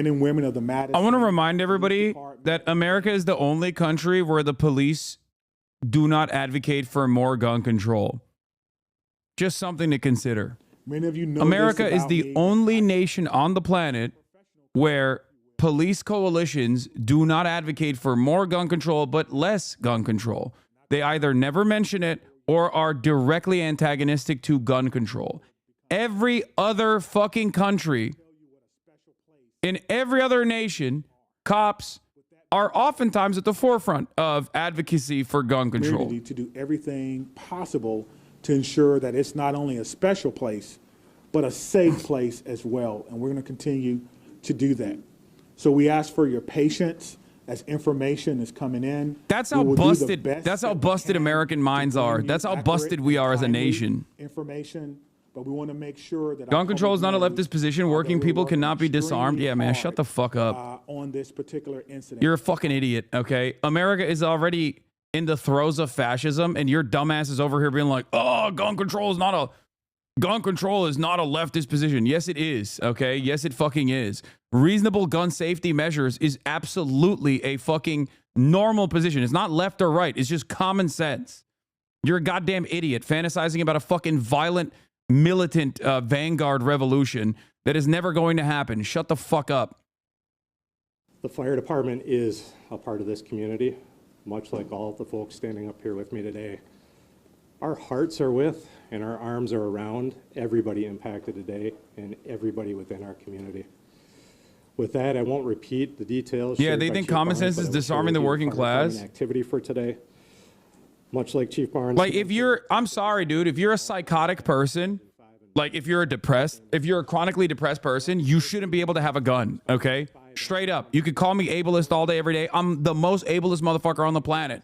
and women of the Madison. I want to remind everybody that America is the only country where the police do not advocate for more gun control. Just something to consider. Many of you know America is the only nation on the planet where police coalitions do not advocate for more gun control, but less gun control. They either never mention it or are directly antagonistic to gun control. Every other fucking country, in every other nation, cops are oftentimes at the forefront of advocacy for gun control. To do everything possible to ensure that it's not only a special place, but a safe place as well. And we're going to continue to do that. So we ask for your patience as information is coming in. That's how busted. That's how busted American minds are. That's how busted we are as a nation. Information, but we want to make sure that gun control is not a leftist position. Working people cannot be disarmed. Yeah, man, shut the fuck up. On this particular incident, you're a fucking idiot. Okay, America is already in the throes of fascism, and your dumbass is over here being like, "Oh, gun control is not a leftist position." Yes, it is. Okay, yes, it fucking is. Reasonable gun safety measures is absolutely a fucking normal position. It's not left or right. It's just common sense. You're a goddamn idiot fantasizing about a fucking violent, militant vanguard revolution that is never going to happen. Shut the fuck up. The fire department is a part of this community, much like all of the folks standing up here with me today. Our hearts are with and our arms are around everybody impacted today and everybody within our community. With that, I won't repeat the details. Yeah, they think common sense is disarming the working class. Activity for today, much like Chief Barnes. Like I'm sorry, dude, if you're a psychotic person, like if you're a chronically depressed person, you shouldn't be able to have a gun, okay? Straight up. You could call me ableist all day, every day. I'm the most ableist motherfucker on the planet,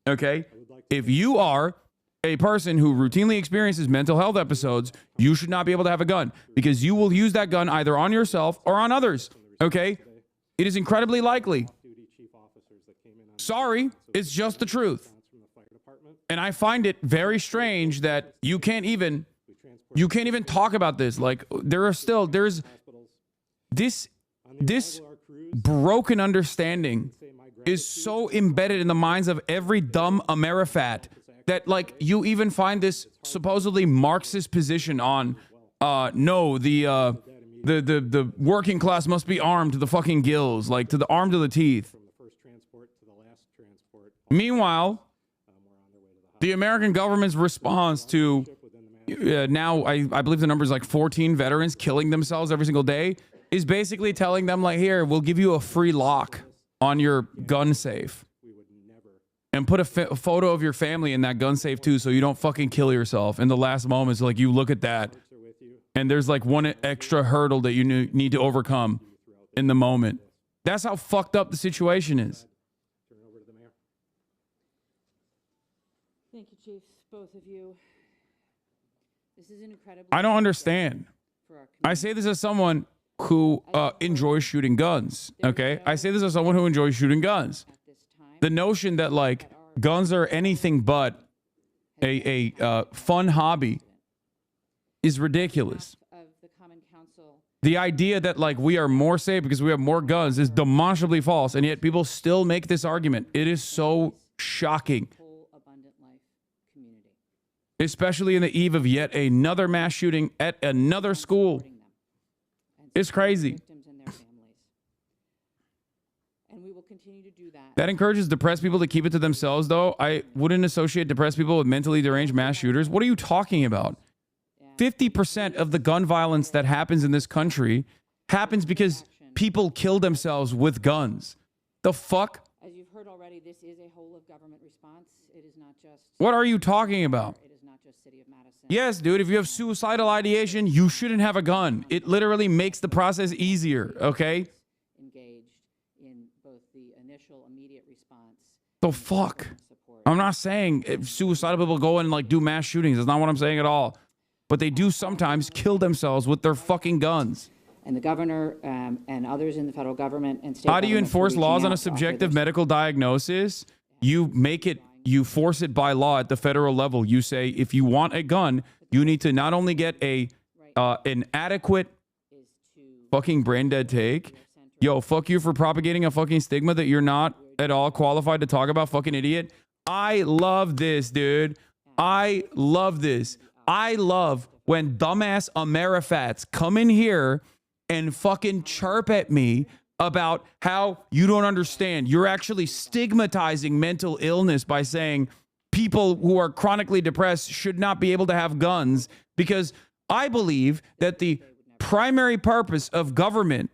okay? If you are a person who routinely experiences mental health episodes, you should not be able to have a gun because you will use that gun either on yourself or on others, okay? It is incredibly likely. Sorry, it's just the truth. And I find it very strange that you can't even talk about this. Like there's this broken understanding is so embedded in the minds of every dumb Amerifat that like you even find this supposedly Marxist position on no, the working class must be armed to the fucking gills, like to the arm to the teeth. Meanwhile, the American government's response to now I believe the number is like 14 veterans killing themselves every single day is basically telling them like, here, we'll give you a free lock on your gun safe. And put a photo of your family in that gun safe too, so you don't fucking kill yourself in the last moments. Like you look at that, and there's like one extra hurdle that you need to overcome in the moment. That's how fucked up the situation is. Thank you, Chiefs, both of you. This is an incredible. I don't understand. I say this as someone who enjoys shooting guns. Okay, I say this as someone who enjoys shooting guns. The notion that like guns are anything but a fun hobby is ridiculous. The idea that like we are more safe because we have more guns is demonstrably false, and yet people still make this argument. It is so shocking. Especially in the eve of yet another mass shooting at another school. It's crazy. That encourages depressed people to keep it to themselves, though. I wouldn't associate depressed people with mentally deranged mass shooters. What are you talking about? 50% of the gun violence that happens in this country happens because people kill themselves with guns. The fuck? As you've heard already, this is a whole of government response. It is not just. What are you talking about? It is not just City of Madison. Yes, dude, if you have suicidal ideation, you shouldn't have a gun. It literally makes the process easier, okay? The fuck? I'm not saying if suicidal people go and like do mass shootings. That's not what I'm saying at all. But they do sometimes kill themselves with their fucking guns. And the governor and others in the federal government and state. How do you enforce laws on a subjective medical diagnosis? You force it by law at the federal level. You say if you want a gun, you need to not only get an adequate fucking brain dead take. yo, fuck you for propagating a fucking stigma that you're not at all qualified to talk about, fucking idiot. I love this, dude. I love this. I love when dumbass Amerifats come in here and fucking chirp at me about how you don't understand. You're actually stigmatizing mental illness by saying people who are chronically depressed should not be able to have guns, because I believe that the primary purpose of government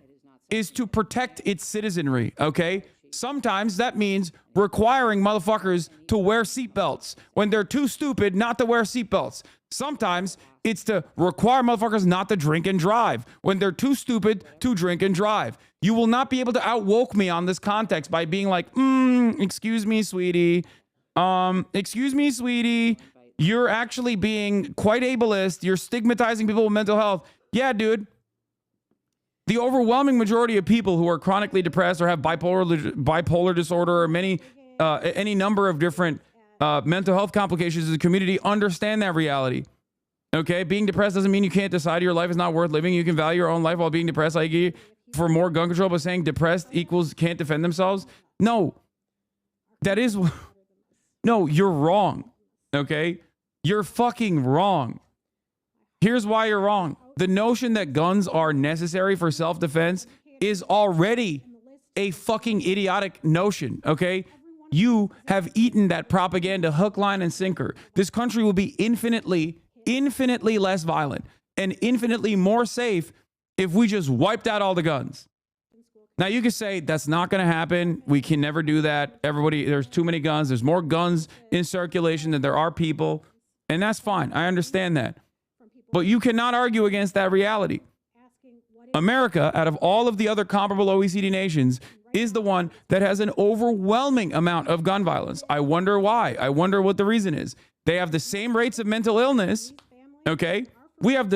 is to protect its citizenry, okay? Sometimes that means requiring motherfuckers to wear seatbelts when they're too stupid not to wear seatbelts. Sometimes it's to require motherfuckers not to drink and drive when they're too stupid to drink and drive. You will not be able to outwoke me on this context by being like, excuse me, sweetie. Excuse me, sweetie. You're actually being quite ableist. You're stigmatizing people with mental health. Yeah, dude. The overwhelming majority of people who are chronically depressed or have bipolar disorder or any number of different mental health complications in the community understand that reality. Okay, being depressed doesn't mean you can't decide your life is not worth living. You can value your own life while being depressed. I agree for more gun control, but saying depressed equals can't defend themselves. No, no, you're wrong. Okay, you're fucking wrong. Here's why you're wrong. The notion that guns are necessary for self-defense is already a fucking idiotic notion, okay? You have eaten that propaganda hook, line, and sinker. This country will be infinitely less violent and infinitely more safe if we just wiped out all the guns. Now, you could say that's not going to happen. We can never do that. There's too many guns. There's more guns in circulation than there are people. And that's fine. I understand that. But you cannot argue against that reality. America, out of all of the other comparable OECD nations, is the one that has an overwhelming amount of gun violence. I wonder why. I wonder what the reason is. They have the same rates of mental illness, okay? We have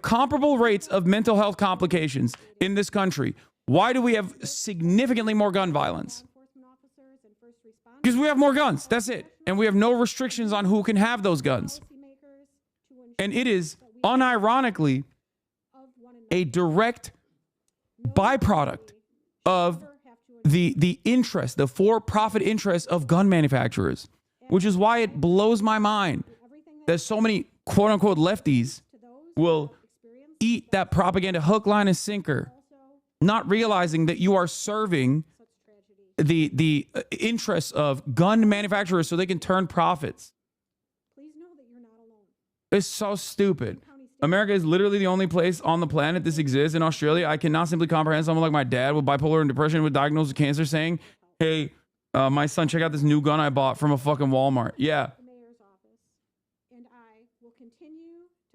comparable rates of mental health complications in this country. Why do we have significantly more gun violence? Because we have more guns. That's it. And we have no restrictions on who can have those guns. And it is unironically a direct byproduct of the interest, the for-profit interest of gun manufacturers, which is why it blows my mind that so many quote-unquote lefties will eat that propaganda hook, line, and sinker, not realizing that you are serving the interests of gun manufacturers so they can turn profits. It's so stupid. America is literally the only place on the planet this exists. In Australia, I cannot simply comprehend someone like my dad with bipolar and depression with diagnosed with cancer saying, hey, my son, check out this new gun I bought from a fucking Walmart. Yeah.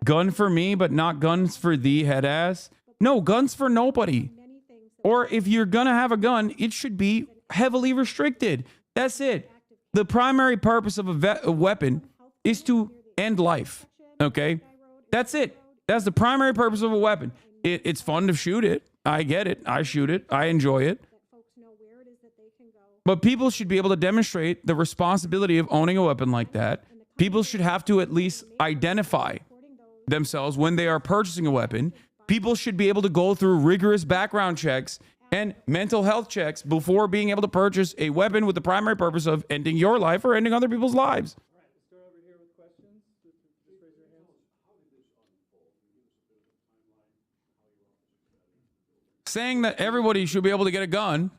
Gun for me, but not guns for thee, head ass. No, guns for nobody. Or if you're going to have a gun, it should be heavily restricted. That's it. The primary purpose of a weapon is to end life. Okay? That's it. That's the primary purpose of a weapon. It's fun to shoot it. I get it. I shoot it. I enjoy it. But people should be able to demonstrate the responsibility of owning a weapon like that. People should have to at least identify themselves when they are purchasing a weapon. People should be able to go through rigorous background checks and mental health checks before being able to purchase a weapon with the primary purpose of ending your life or ending other people's lives. Saying that everybody should be able to get a gun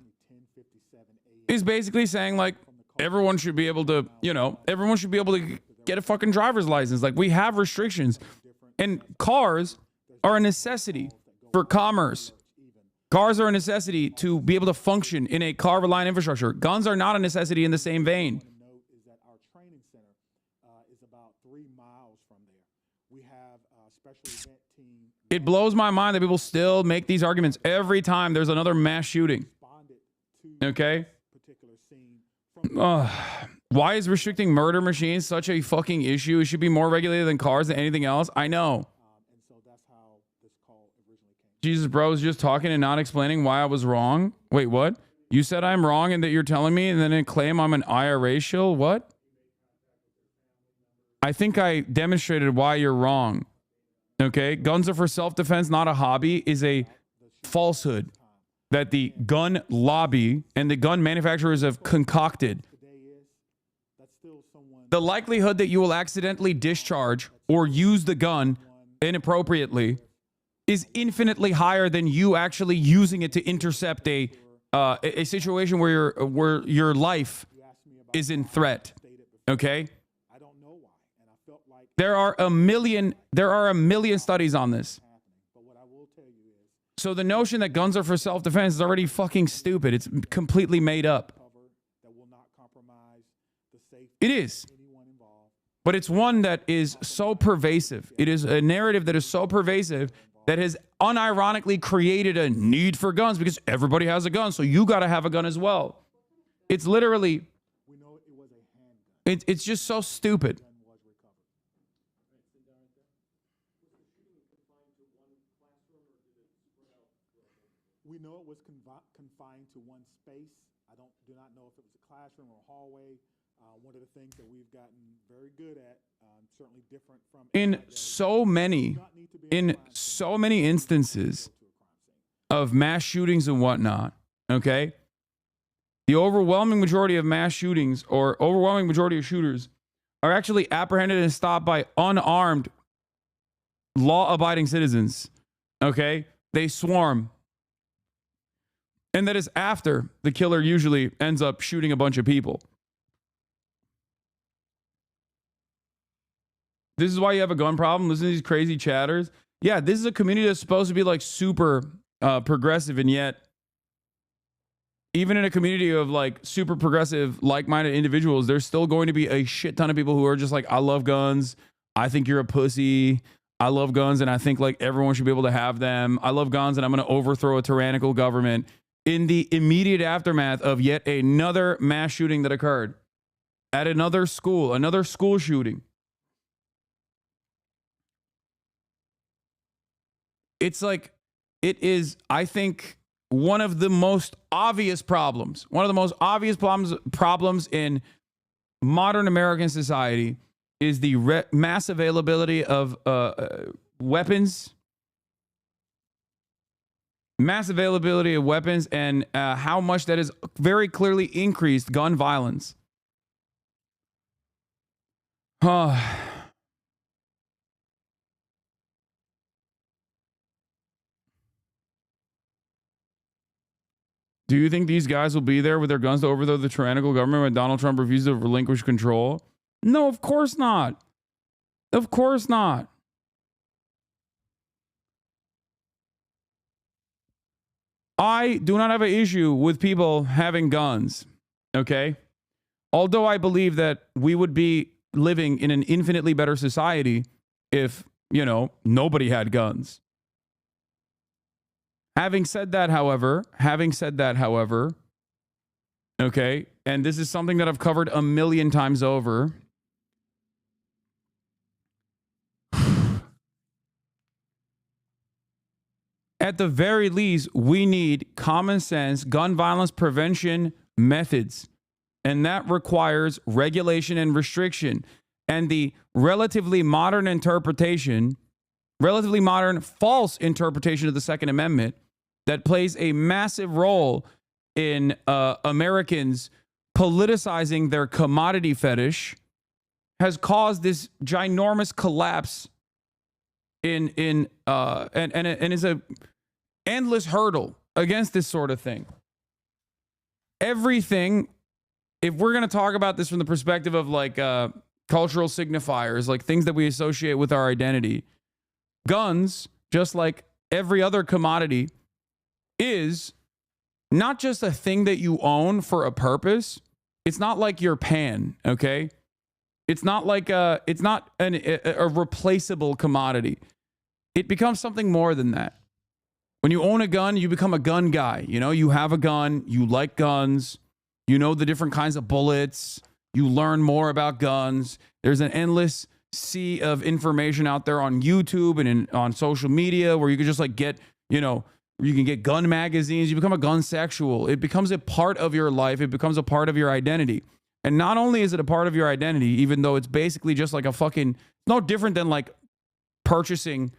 is basically saying like everyone should be able to, everyone should be able to get a fucking driver's license. Like we have restrictions, and cars are a necessity for commerce. Cars are a necessity to be able to function in a car-reliant infrastructure. Guns are not a necessity in the same vein. It blows my mind that people still make these arguments every time there's another mass shooting. Okay? Why is restricting murder machines such a fucking issue? It should be more regulated than cars than anything else. I know. Jesus, bro, is just talking and not explaining why I was wrong. Wait, what? You said I'm wrong and that you're telling me and then claim I'm an IRA shill? What? I think I demonstrated why you're wrong. Okay? Guns are for self-defense, not a hobby, is a falsehood. that the gun lobby and the gun manufacturers have concocted, the likelihood that you will accidentally discharge or use the gun inappropriately is infinitely higher than you actually using it to intercept a situation where your life is in threat. Okay? There are a million studies on this. So the notion that guns are for self-defense is already fucking stupid. It's completely made up. It is. But it's one that is so pervasive. It is a narrative that is so pervasive that has unironically created a need for guns because everybody has a gun, so you got to have a gun as well. It's literally, it's just so stupid. We know it was confined to one space. I do not know if it was a classroom or a hallway. One of the things that we've gotten very good at, certainly different from in so many instances of mass shootings and whatnot, okay? The overwhelming majority of mass shootings or overwhelming majority of shooters are actually apprehended and stopped by unarmed, law-abiding citizens, okay? They swarm. And that is after the killer usually ends up shooting a bunch of people. This is why you have a gun problem. Listen to these crazy chatters. Yeah, this is a community that's supposed to be like super progressive, and yet even in a community of like super progressive, like-minded individuals, there's still going to be a shit ton of people who are just like, I love guns. I think you're a pussy. I love guns, and I think like everyone should be able to have them. I love guns, and I'm going to overthrow a tyrannical government. In the immediate aftermath of yet another mass shooting that occurred at another school shooting. It's like, it is, I think, one of the most obvious problems in modern American society is the mass availability of weapons. Mass availability of weapons and how much that has very clearly increased gun violence. Do you think these guys will be there with their guns to overthrow the tyrannical government when Donald Trump refuses to relinquish control? No, of course not. Of course not. I do not have an issue with people having guns, okay? Although I believe that we would be living in an infinitely better society if, nobody had guns. Having said that, however, okay, and this is something that I've covered a million times over. At the very least, we need common sense gun violence prevention methods. And that requires regulation and restriction. And the relatively modern false interpretation of the Second Amendment that plays a massive role in Americans politicizing their commodity fetish has caused this ginormous collapse and is a endless hurdle against this sort of thing. Everything, if we're going to talk about this from the perspective of like cultural signifiers, like things that we associate with our identity, guns, just like every other commodity, is not just a thing that you own for a purpose. It's not like your pan, okay? It's not like it's not a replaceable commodity. It becomes something more than that. When you own a gun, you become a gun guy. You have a gun, you like guns, you know the different kinds of bullets, you learn more about guns. There's an endless sea of information out there on YouTube and on social media where you can just like get, you can get gun magazines. You become a gun sexual. It becomes a part of your life. It becomes a part of your identity. And not only is it a part of your identity, even though it's basically just like a fucking, no different than like purchasing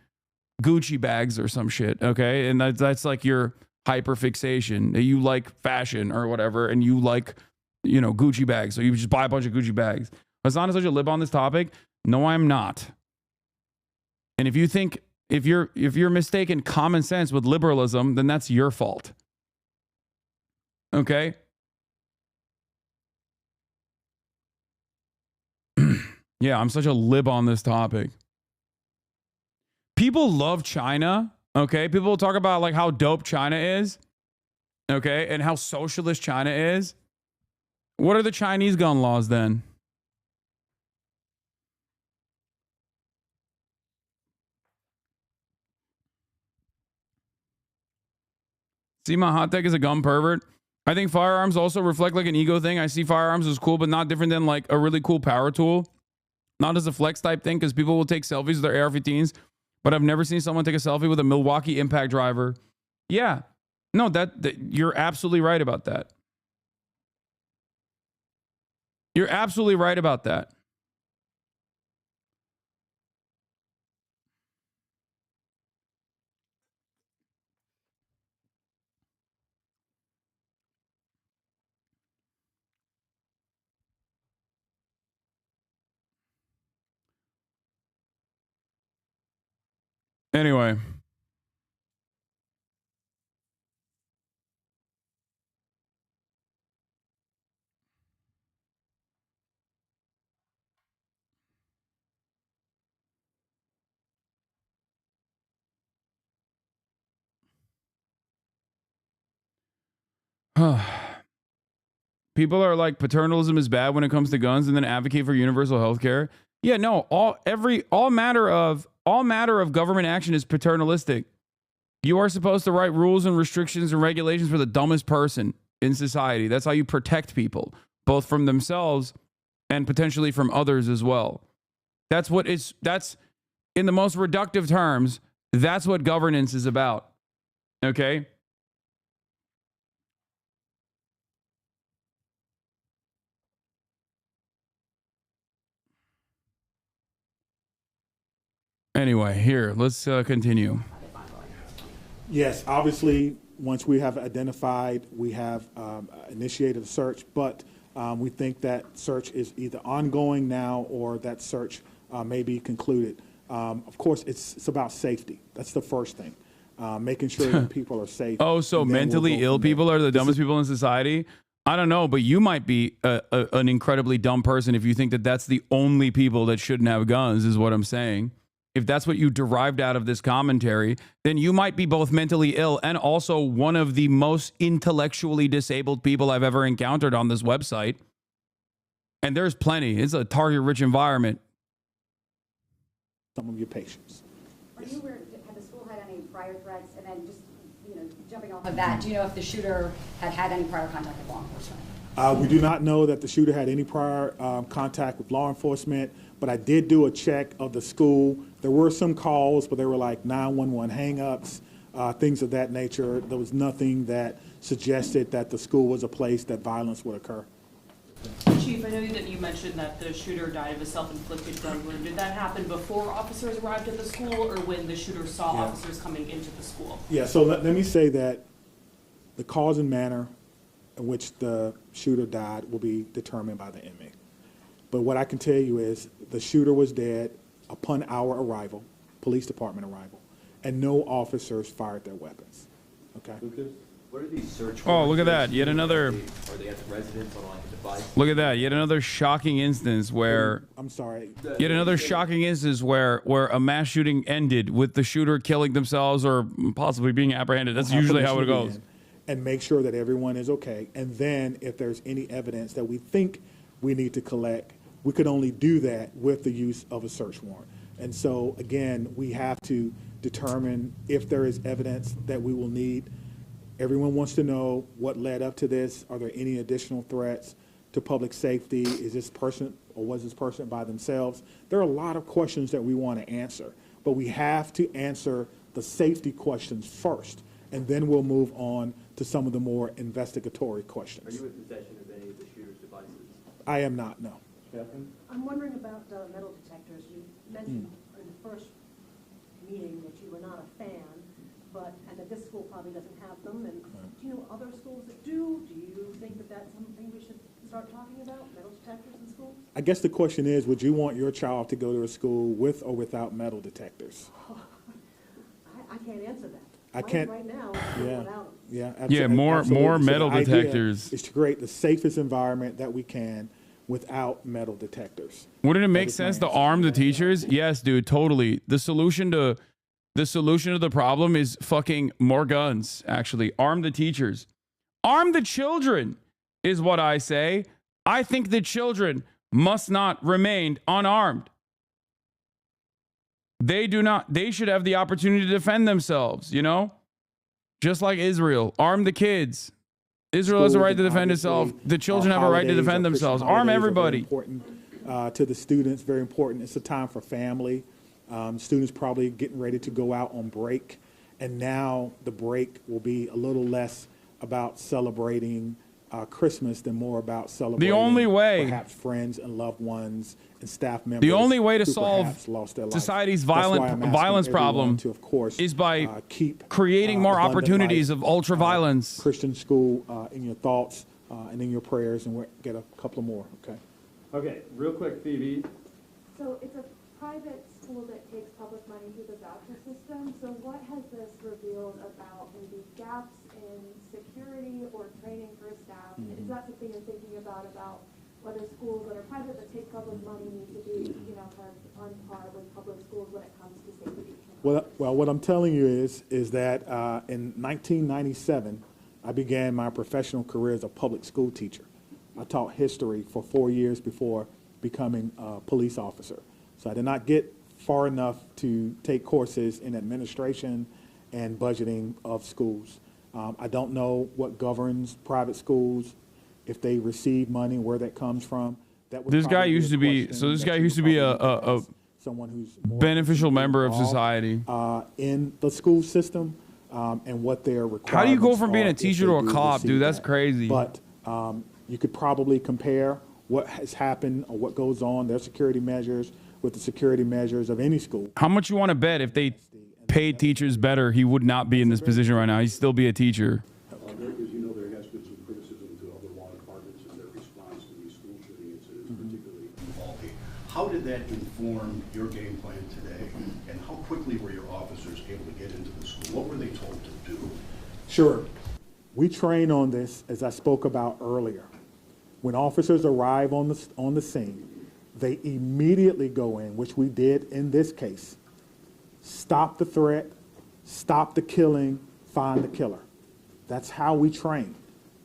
Gucci bags or some shit, okay? And that's like your hyperfixation, that you like fashion or whatever, and you like, you know, Gucci bags. So you just buy a bunch of Gucci bags. Hasan is such a lib on this topic. No, I'm not. And if you think, if you're mistaken common sense with liberalism, then that's your fault. Okay? Yeah, I'm such a lib on this topic. People love China, okay? People talk about like how dope China is, okay? And how socialist China is. What are the Chinese gun laws then? See, my hot tech is a gun pervert. I think firearms also reflect like an ego thing. I see firearms as cool, but not different than like a really cool power tool. Not as a flex type thing, because people will take selfies with their AR-15s, but I've never seen someone take a selfie with a Milwaukee impact driver. Yeah. No, that you're absolutely right about that. You're absolutely right about that. Anyway. People are like, paternalism is bad when it comes to guns, and then advocate for universal health care. Yeah, no, all matter of government action is paternalistic. You are supposed to write rules and restrictions and regulations for the dumbest person in society. That's how you protect people, both from themselves and potentially from others as well. That's in the most reductive terms, that's what governance is about. Okay? Anyway, here, let's continue. Yes, obviously, once we have identified, we have initiated a search, but we think that search is either ongoing now or that search may be concluded. Of course, it's about safety. That's the first thing, making sure that people are safe. Oh, so mentally ill people are the dumbest people in society? I don't know, but you might be an incredibly dumb person if you think that that's the only people that shouldn't have guns, is what I'm saying. If that's what you derived out of this commentary, then you might be both mentally ill and also one of the most intellectually disabled people I've ever encountered on this website. And there's plenty. It's a target-rich environment. Some of your patients. Are you aware, had the school had any prior threats? And then just, jumping off of that, do you know if the shooter had any prior contact with law enforcement? We do not know that the shooter had any prior contact with law enforcement, but I did do a check of the school. There were some calls, but they were like 911 hang-ups, things of that nature. There was nothing that suggested that the school was a place that violence would occur. Chief, I know that you mentioned that the shooter died of a self-inflicted gun wound. Did that happen before officers arrived at the school, or when the shooter saw officers coming into the school? Yeah, so let me say that the cause and manner in which the shooter died will be determined by the inmate. But what I can tell you is the shooter was dead upon our arrival, police department arrival, and no officers fired their weapons. Okay? Lucas, what are these search warrants? Oh, look at that. Yet another. Are they at the residence on like a device? Look at that. Yet another shocking instance where. I'm sorry. Yet another shocking instance where a mass shooting ended with the shooter killing themselves or possibly being apprehended. That's usually how it goes. And make sure that everyone is okay. And then if there's any evidence that we think we need to collect, we could only do that with the use of a search warrant. And so, again, we have to determine if there is evidence that we will need. Everyone wants to know what led up to this. Are there any additional threats to public safety? Is this person or was this person by themselves? There are a lot of questions that we want to answer, but we have to answer the safety questions first, and then we'll move on to some of the more investigatory questions. Are you in possession of any of the shooter's devices? I am not, no. Catherine? I'm wondering about metal detectors. You mentioned in the first meeting that you were not a fan, and that this school probably doesn't have them, and do you know other schools that do? Do you think that that's something we should start talking about, metal detectors in schools? I guess the question is, would you want your child to go to a school with or without metal detectors? I can't answer that. I can't- Right now, Yeah. without them. Yeah, Yeah, more absolutely. So metal the idea detectors. is to create the safest environment that we can without metal detectors. Wouldn't it make is my sense to answer. arm the teachers? Yes, dude, totally. The solution to the problem is fucking more guns, actually. Arm the teachers. Arm the children is what I say. I think the children must not remain unarmed. They should have the opportunity to defend themselves, you know? Just like Israel. Arm the kids. Israel has a right to defend itself. The children have a right to defend themselves. Arm everybody. Important to the students, very important. It's a time for family. Students probably getting ready to go out on break. And now the break will be a little less about celebrating Christmas than more about celebrating only way- perhaps friends and loved ones and staff members. The only way to who solve perhaps lost their life. society's That's why I'm asking violence everyone problem to, of course, is by keep creating more abundant opportunities life, of ultra-violence. Christian school in your thoughts and in your prayers, and we'll get a couple more, okay? Okay, real quick, Phoebe. So it's a private school that takes public money through the voucher system. So what has this revealed about maybe gaps in security or training for staff? Is that something you're thinking about whether schools that are private that take public money need to be, kind of on par with public schools when it comes to safety? Well, what I'm telling you is that in 1997, I began my professional career as a public school teacher. I taught history for 4 years before becoming a police officer. So I did not get far enough to take courses in administration and budgeting of schools. I don't know what governs private schools, if they receive money, where that comes from. That would This guy probably be used a to be- question so this that guy you used to would be a- probably need to a ask someone who's more beneficial member of involved, society. in the school system and what their requirements How do you go from being are a if teacher they to a do cop, receive dude? That's that. crazy. But you could probably compare what has happened or what goes on, their security measures, with the security measures of any school. How much you want to bet if they paid teachers better, he would not be in this position right now. He'd still be a teacher. As you know, there has been some criticism to other law departments in their response to these school shooting incidents, particularly Uvalde. How did that inform your game plan today, and how quickly were your officers able to get into the school? What were they told to do? Sure. We train on this, as I spoke about earlier. When officers arrive on the scene, they immediately go in, which we did in this case. Stop the threat, stop the killing, find the killer. That's how we train.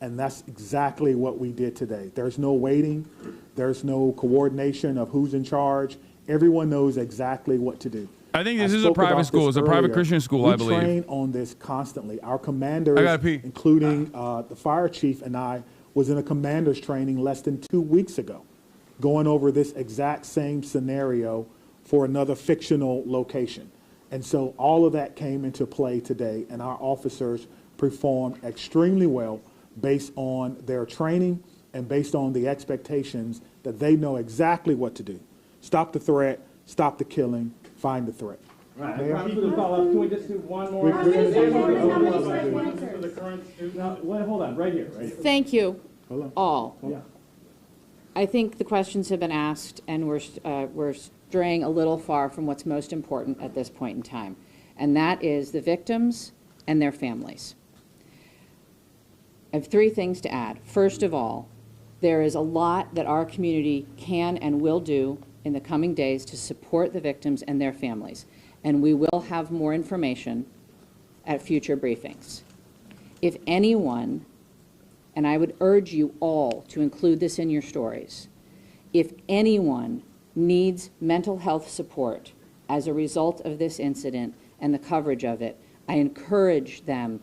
And that's exactly what we did today. There's no waiting. There's no coordination of who's in charge. Everyone knows exactly what to do. I think this is a spoke private about school. this It's a private earlier. Christian school, I believe. We train on this constantly. Our commanders, I gotta pee. including the fire chief and I, was in a commander's training less than 2 weeks ago, going over this exact same scenario for another fictional location. And so all of that came into play today, and our officers performed extremely well based on their training and based on the expectations that they know exactly what to do. Stop the threat, stop the killing, find the threat. Right, Mayor? I promise to follow up. Can we just do one more? We're gonna do one more. For the current student. No, wait, hold on, right here, right here. Thank you, Hold on. all. Yeah. I think the questions have been asked, and we're straying a little far from what's most important at this point in time, and that is the victims and their families. I have 3 things to add. First of all, there is a lot that our community can and will do in the coming days to support the victims and their families, and we will have more information at future briefings. If anyone, and I would urge you all to include this in your stories, if anyone needs mental health support as a result of this incident and the coverage of it, I encourage them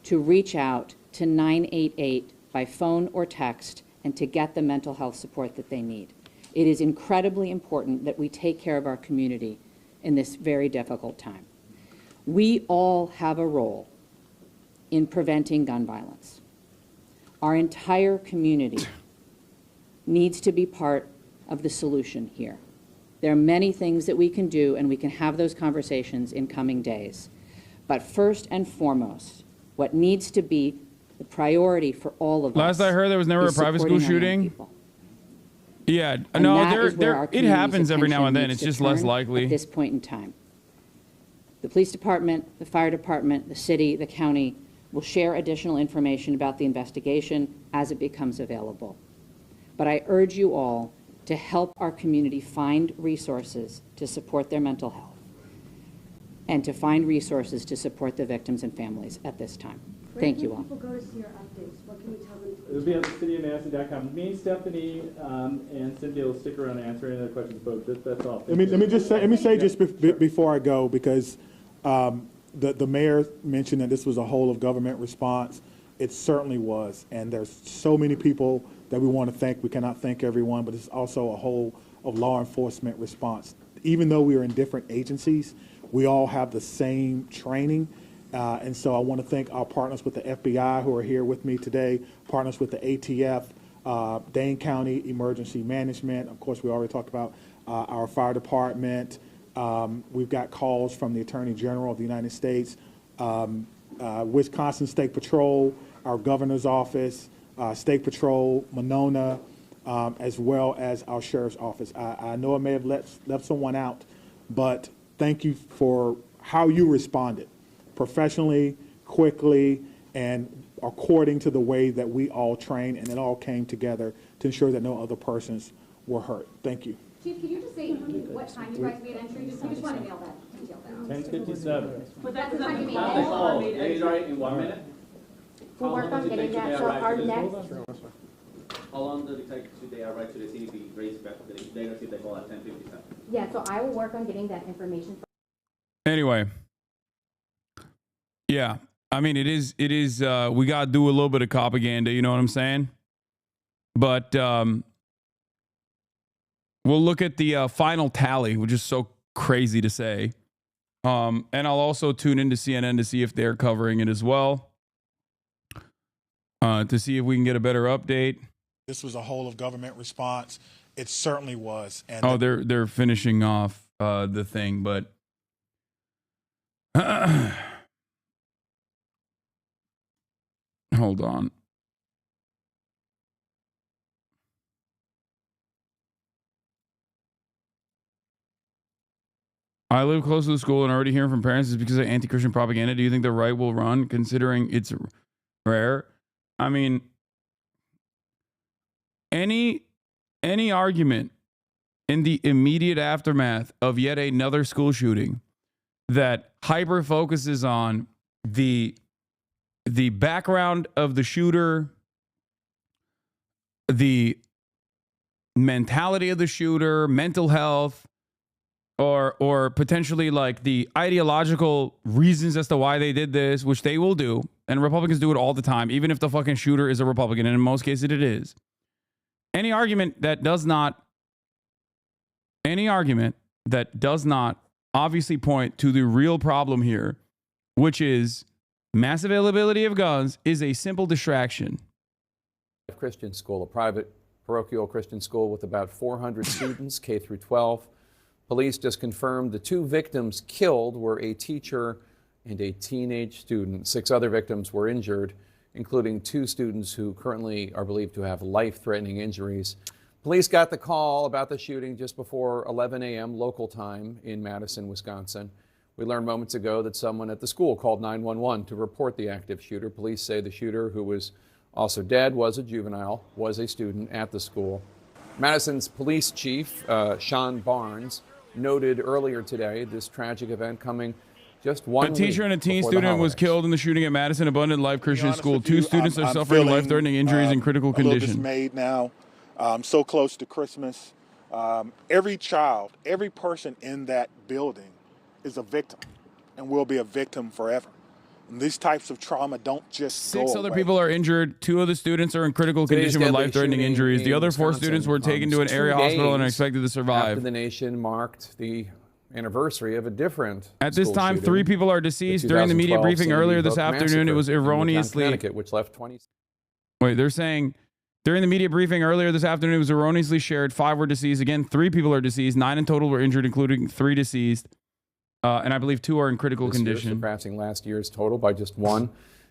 to reach out to 988 by phone or text and to get the mental health support that they need. It is incredibly important that we take care of our community in this very difficult time. We all have a role in preventing gun violence. Our entire community needs to be part of the solution here. There are many things that we can do, and we can have those conversations in coming days. But first and foremost, what needs to be the priority for all of us. Last I heard, there was never a is private school supporting our young shooting. people. Yeah, And no, that is where our it community's happens every now and attention then. needs It's to just less turn likely. At this point in time. The police department, the fire department, the city, the county will share additional information about the investigation as it becomes available. But I urge you all to help our community find resources to support their mental health and to find resources to support the victims and families at this time. Thank you all. Where can people go to see your updates? What can you tell them? It'll be on cityofmadison.com. Me, Stephanie, and Cynthia will stick around and answer any other questions, folks. That's all. Let me say just before I go, because the mayor mentioned that this was a whole of government response. It certainly was, and there's so many people that we want to thank. We cannot thank everyone, but it's also a whole of law enforcement response. Even though we are in different agencies, we all have the same training. And so I want to thank our partners with the FBI who are here with me today, partners with the ATF, Dane County Emergency Management. Of course, we already talked about our fire department. We've got calls from the Attorney General of the United States, Wisconsin State Patrol, our governor's office, State Patrol, Monona, as well as our sheriff's office. I know I may have left someone out, but thank you for how you responded, professionally, quickly, and according to the way that we all trained, and it all came together to ensure that no other persons were hurt. Thank you. Chief, can you just say what time you guys made entry? We just want to nail that detail down. 10:57. But That's that the time you made all entry. made They entry. right in 1 minute? We'll work on getting that, so our next, How long does it take to they arrive to the city to raise back? They receive the call at 10:57. yeah, so I will work on getting that information. Anyway, yeah, I mean, it is, we got to do a little bit of propaganda, you know what I'm saying? But we'll look at the final tally, which is so crazy to say. And I'll also tune into CNN to see if they're covering it as well, to see if we can get a better update. This was a whole of government response. It certainly was. And Oh, they're finishing off the thing, but hold on. I live close to the school and already hearing from parents is because of anti-Christian propaganda. Do you think the right will run, considering it's rare? I mean, any argument in the immediate aftermath of yet another school shooting that hyper focuses on the background of the shooter, the mentality of the shooter, mental health, or potentially like the ideological reasons as to why they did this, which they will do, and Republicans do it all the time, even if the fucking shooter is a Republican, and in most cases it is. Any argument that does not obviously point to the real problem here, which is mass availability of guns, is a simple distraction. Christian school, a private parochial Christian school with about 400 students, K through 12. Police just confirmed the two victims killed were a teacher and a teenage student. 6 other victims were injured, including 2 students who currently are believed to have life-threatening injuries. Police got the call about the shooting just before 11 a.m. local time in Madison, Wisconsin. We learned moments ago that someone at the school called 911 to report the active shooter. Police say the shooter, who was also dead, was a juvenile, was a student at the school. Madison's police chief, Sean Barnes, noted earlier today this tragic event coming just 1 week. A teacher and a teen before the student was holidays. killed in the shooting at Madison Abundant Life Christian honest School. with 2 you, students are I'm suffering feeling, life-threatening injuries in critical a little condition. dismayed now. So close to Christmas. Every child, every person in that building is a victim and will be a victim forever. And these types of trauma don't just go 6 other away. people are injured. 2 of the students are in critical Today's condition with deadly life-threatening shooting injuries. The in other 4 Wisconsin students were taken to an comes area 2 hospital and are days expected to after survive. the nation marked the anniversary of a different At this school time, shooting, 3 people are deceased. During the media 2012 briefing Sandy earlier this Hook afternoon, it was massacre in Newtown, erroneously... Connecticut, which left 20. Wait, they're saying during the media briefing earlier this afternoon, it was erroneously shared 5 were deceased. Again, 3 people are deceased. 9 in total were injured, including 3 deceased. and I believe 2 are in critical This year, condition. surpassing last year's total by just 1.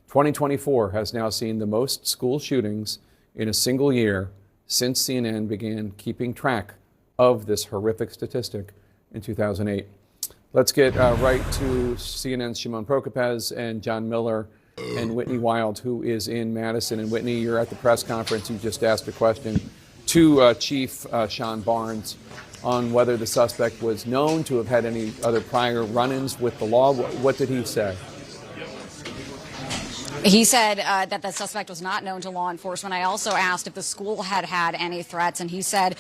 2024 has now seen the most school shootings in a single year since CNN began keeping track of this horrific statistic in 2008. Let's get right to CNN's Shimon Prokopez and John Miller and Whitney Wild, who is in Madison. And Whitney, you're at the press conference. You just asked a question to Chief Sean Barnes on whether the suspect was known to have had any other prior run-ins with the law. What did he say? He said that the suspect was not known to law enforcement. I also asked if the school had had any threats, and he said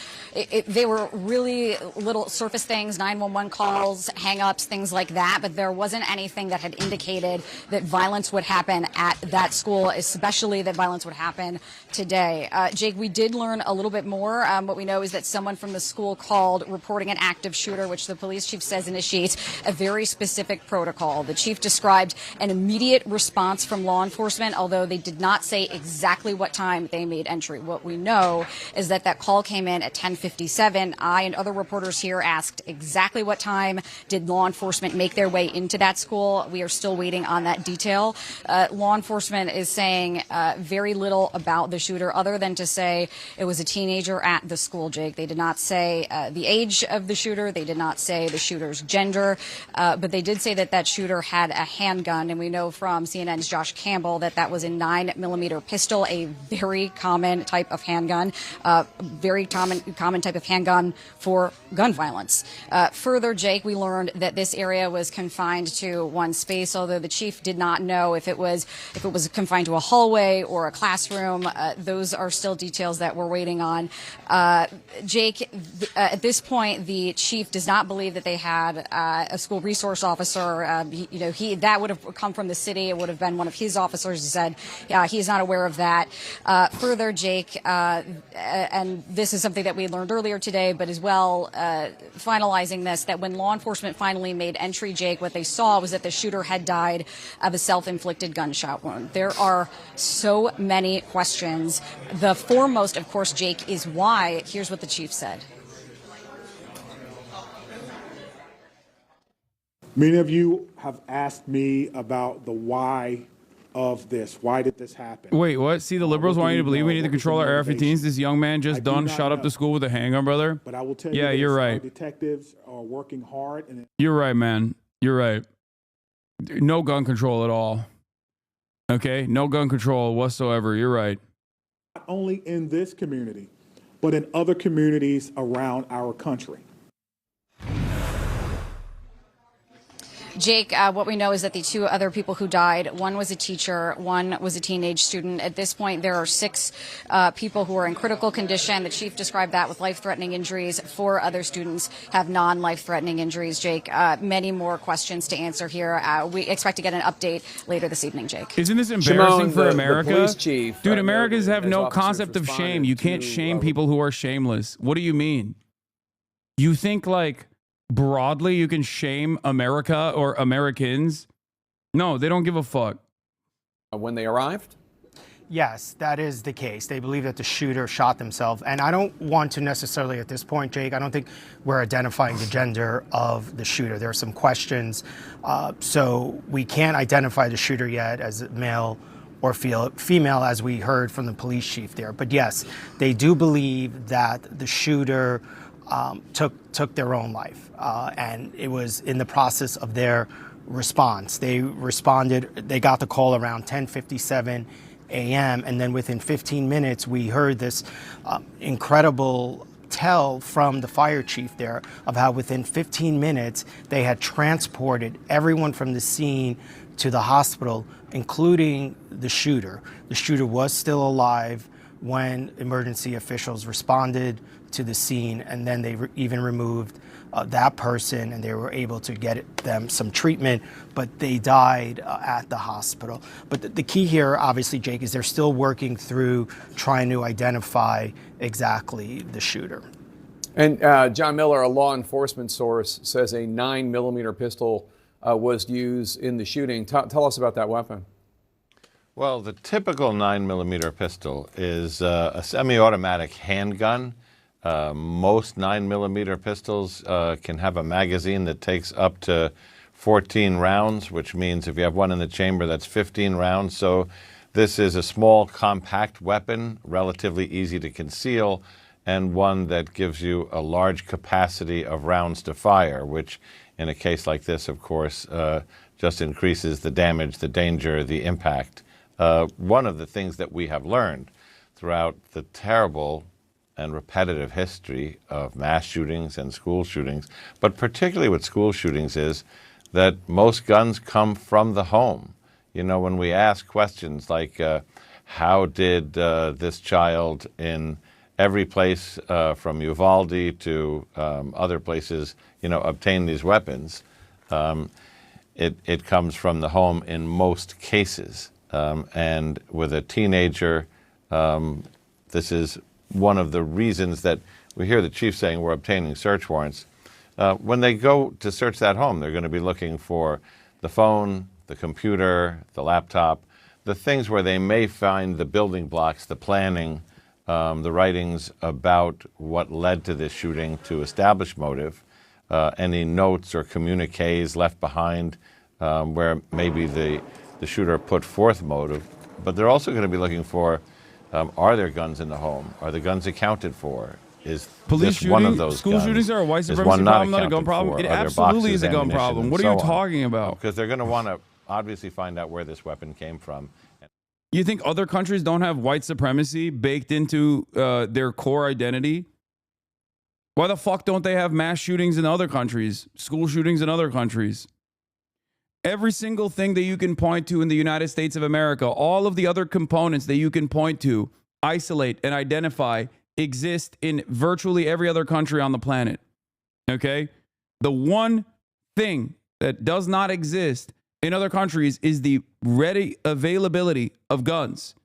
they were really little surface things, 911 calls, hang-ups, things like that, but there wasn't anything that had indicated that violence would happen at that school, especially that violence would happen today. Jake, we did learn a little bit more. What we know is that someone from the school called reporting an active shooter, which the police chief says initiates a very specific protocol. The chief described an immediate response from law enforcement, although they did not say exactly what time they made entry. What we know is that that call came in at 10:57. I and other reporters here asked exactly what time did law enforcement make their way into that school. We are still waiting on that detail. Law enforcement is saying very little about the shooter other than to say it was a teenager at the school, Jake. They did not say the age of the shooter. They did not say the shooter's gender, but they did say that that shooter had a handgun, and we know from CNN's Josh Campbell that that was a 9mm pistol, a very common type of handgun, very common type of handgun for gun violence. Further, Jake, we learned that this area was confined to one space, although the chief did not know if it was confined to a hallway or a classroom. Those are still details that we're waiting on. Jake, at this point, the chief does not believe that they had a school resource officer. That would have come from the city. It would have been one of his officers. He said he is not aware of that. Further, Jake, and this is something that we learned earlier today, but as well, finalizing this, that when law enforcement finally made entry, Jake, what they saw was that the shooter had died of a self-inflicted gunshot wound. There are so many questions. The foremost, of course, Jake, is why. Here's what the chief said. Many of you have asked me about the why of this. Why did this happen? Wait, what? See, the liberals want you to believe we need to control our AR-15s. This young man just done shot up the school with a handgun, brother. But I will tell you, yeah, you're our right. detectives are working hard. And you're right, man. You're right. No gun control at all. Okay, no gun control whatsoever. You're right. Not only in this community, but in other communities around our country. Jake, what we know is that the 2 other people who died, one was a teacher, one was a teenage student. At this point, there are 6 people who are in critical condition. The chief described that with life-threatening injuries. 4 other students have non-life-threatening injuries, Jake. Many more questions to answer here. We expect to get an update later this evening, Jake. Isn't this embarrassing for America? The police chief, dude, Americans have no concept of shame. You can't shame people who are shameless. What do you mean? You think, like, broadly you can shame America or Americans? No, they don't give a fuck. When they arrived? Yes, that is the case. They believe that the shooter shot themselves. And I don't want to necessarily at this point, Jake, I don't think we're identifying the gender of the shooter. There are some questions. So we can't identify the shooter yet as male or female, as we heard from the police chief there. But yes, they do believe that the shooter took their own life, and it was in the process of their response. They responded, they got the call around 10:57 a.m., and then within 15 minutes, we heard this incredible tell from the fire chief there of how within 15 minutes, they had transported everyone from the scene to the hospital, including the shooter. The shooter was still alive when emergency officials responded to the scene, and then they even removed that person, and they were able to get them some treatment, but they died at the hospital. But the key here, obviously, Jake, is they're still working through trying to identify exactly the shooter. And John Miller, a law enforcement source, says a 9mm pistol was used in the shooting. Tell us about that weapon. Well, the typical 9mm pistol is a semi-automatic handgun. Most 9mm pistols can have a magazine that takes up to 14 rounds, which means if you have one in the chamber, that's 15 rounds. So this is a small, compact weapon, relatively easy to conceal, and one that gives you a large capacity of rounds to fire, which in a case like this, of course, just increases the damage, the danger, the impact. One of the things that we have learned throughout the terrible and repetitive history of mass shootings and school shootings, but particularly with school shootings, is that most guns come from the home. You know, when we ask questions like, how did this child in every place from Uvalde to other places, you know, obtain these weapons, it comes from the home in most cases. And with a teenager, this is one of the reasons that we hear the chief saying we're obtaining search warrants. When they go to search that home, they're going to be looking for the phone, the computer, the laptop, the things where they may find the building blocks, the planning, the writings about what led to this shooting to establish motive, any notes or communiques left behind where maybe the shooter put forth motive. But they're also going to be looking for, are there guns in the home? Are the guns accounted for? Is Police this one of shooting, those school guns? shootings are a white Is supremacy one problem, not a gun accounted problem. for? It Are there absolutely boxes, is a gun ammunition, problem. and What are so you on? talking about? Because they're going to want to obviously find out where this weapon came from. You think other countries don't have white supremacy baked into their core identity? Why the fuck don't they have mass shootings in other countries, school shootings in other countries? Every single thing that you can point to in the United States of America, all of the other components that you can point to, isolate and identify, exist in virtually every other country on the planet. Okay? The one thing that does not exist in other countries is the ready availability of guns,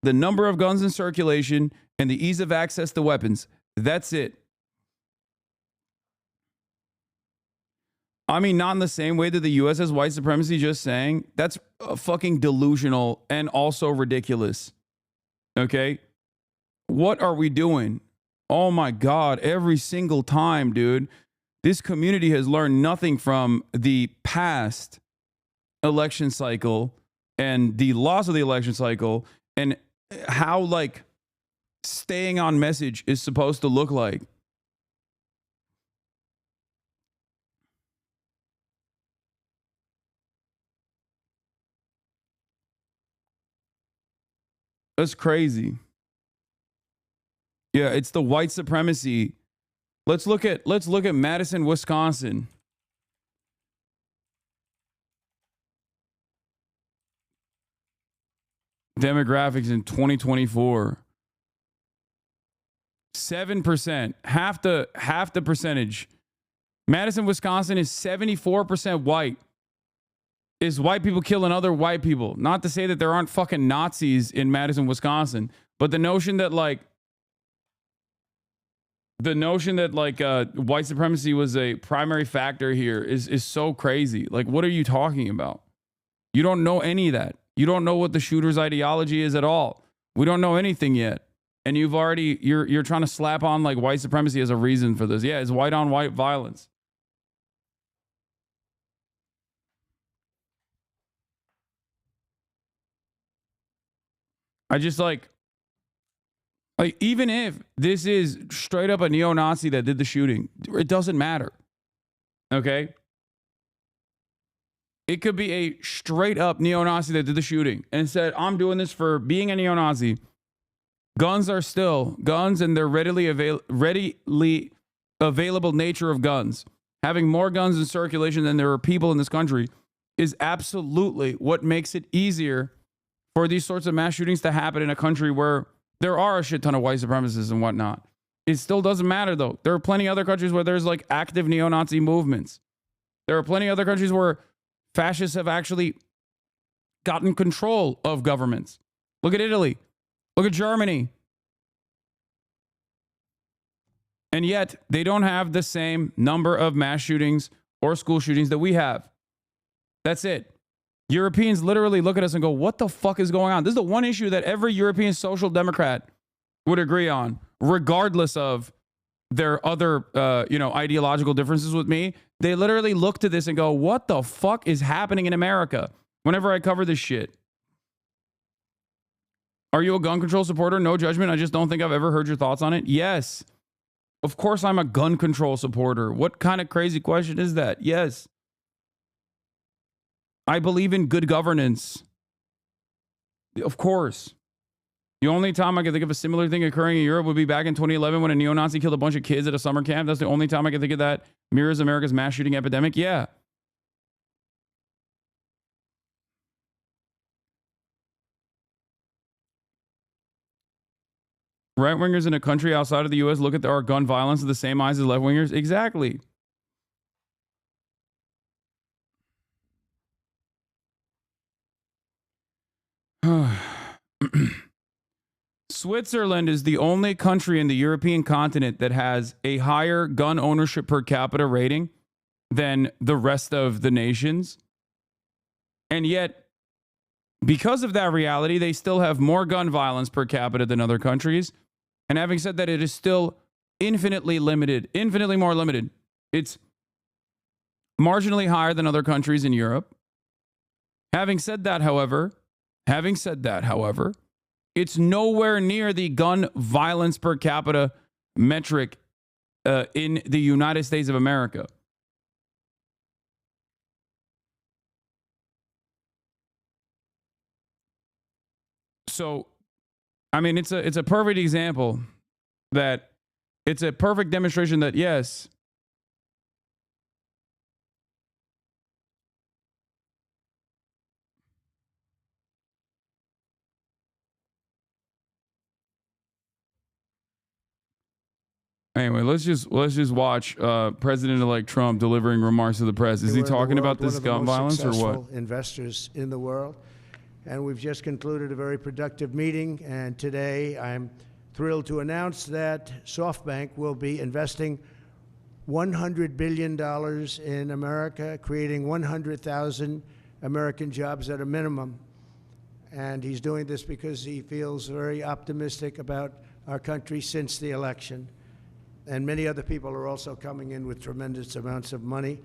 the number of guns in circulation, and the ease of access to weapons. That's it. I mean, not in the same way that the U.S. has white supremacy, just saying. That's fucking delusional and also ridiculous. Okay? What are we doing? Oh my God, every single time, dude. This community has learned nothing from the past election cycle and the loss of the election cycle and how, like, staying on message is supposed to look like. That's crazy. Yeah, it's the white supremacy. Let's look at Madison, Wisconsin. Demographics in 2024. 7%, half the percentage. Madison, Wisconsin is 74% white. Is white people killing other white people? Not to say that there aren't fucking Nazis in Madison, Wisconsin, but the notion that white supremacy was a primary factor here is so crazy. Like, what are you talking about? You don't know any of that. You don't know what the shooter's ideology is at all. We don't know anything yet. And you're trying to slap on like white supremacy as a reason for this. Yeah, it's white on white violence. I just like even if this is straight up a neo-Nazi that did the shooting, it doesn't matter. Okay? It could be a straight up neo-Nazi that did the shooting and said, I'm doing this for being a neo-Nazi. Guns are still guns, and their readily available nature of guns. Having more guns in circulation than there are people in this country is absolutely what makes it easier for these sorts of mass shootings to happen in a country where there are a shit ton of white supremacists and whatnot. It still doesn't matter, though. There are plenty of other countries where there's like active neo-Nazi movements. There are plenty of other countries where fascists have actually gotten control of governments. Look at Italy. Look at Germany. And yet, they don't have the same number of mass shootings or school shootings that we have. That's it. Europeans literally look at us and go, what the fuck is going on? This is the one issue that every European social democrat would agree on, regardless of their other, ideological differences with me. They literally look to this and go, what the fuck is happening in America? Whenever I cover this shit. Are you a gun control supporter? No judgment. I just don't think I've ever heard your thoughts on it. Yes. Of course I'm a gun control supporter. What kind of crazy question is that? Yes. I believe in good governance. Of course. The only time I can think of a similar thing occurring in Europe would be back in 2011 when a neo-Nazi killed a bunch of kids at a summer camp. That's the only time I can think of that mirrors America's mass shooting epidemic. Yeah. Right-wingers in a country outside of the U.S. look at our gun violence with the same eyes as left-wingers? Exactly. Switzerland is the only country in the European continent that has a higher gun ownership per capita rating than the rest of the nations. And yet, because of that reality, they still have more gun violence per capita than other countries. And having said that, it is still infinitely more limited. It's marginally higher than other countries in Europe. Having said that, however, it's nowhere near the gun violence per capita metric in the United States of America. So, I mean, it's a perfect example that it's a perfect demonstration that, yes, anyway, let's just watch President-elect Trump delivering remarks to the press. Is he talking about this gun violence or what? Investors in the world, and we've just concluded a very productive meeting. And today, I'm thrilled to announce that SoftBank will be investing $100 billion in America, creating 100,000 American jobs at a minimum. And he's doing this because he feels very optimistic about our country since the election. And many other people are also coming in with tremendous amounts of money.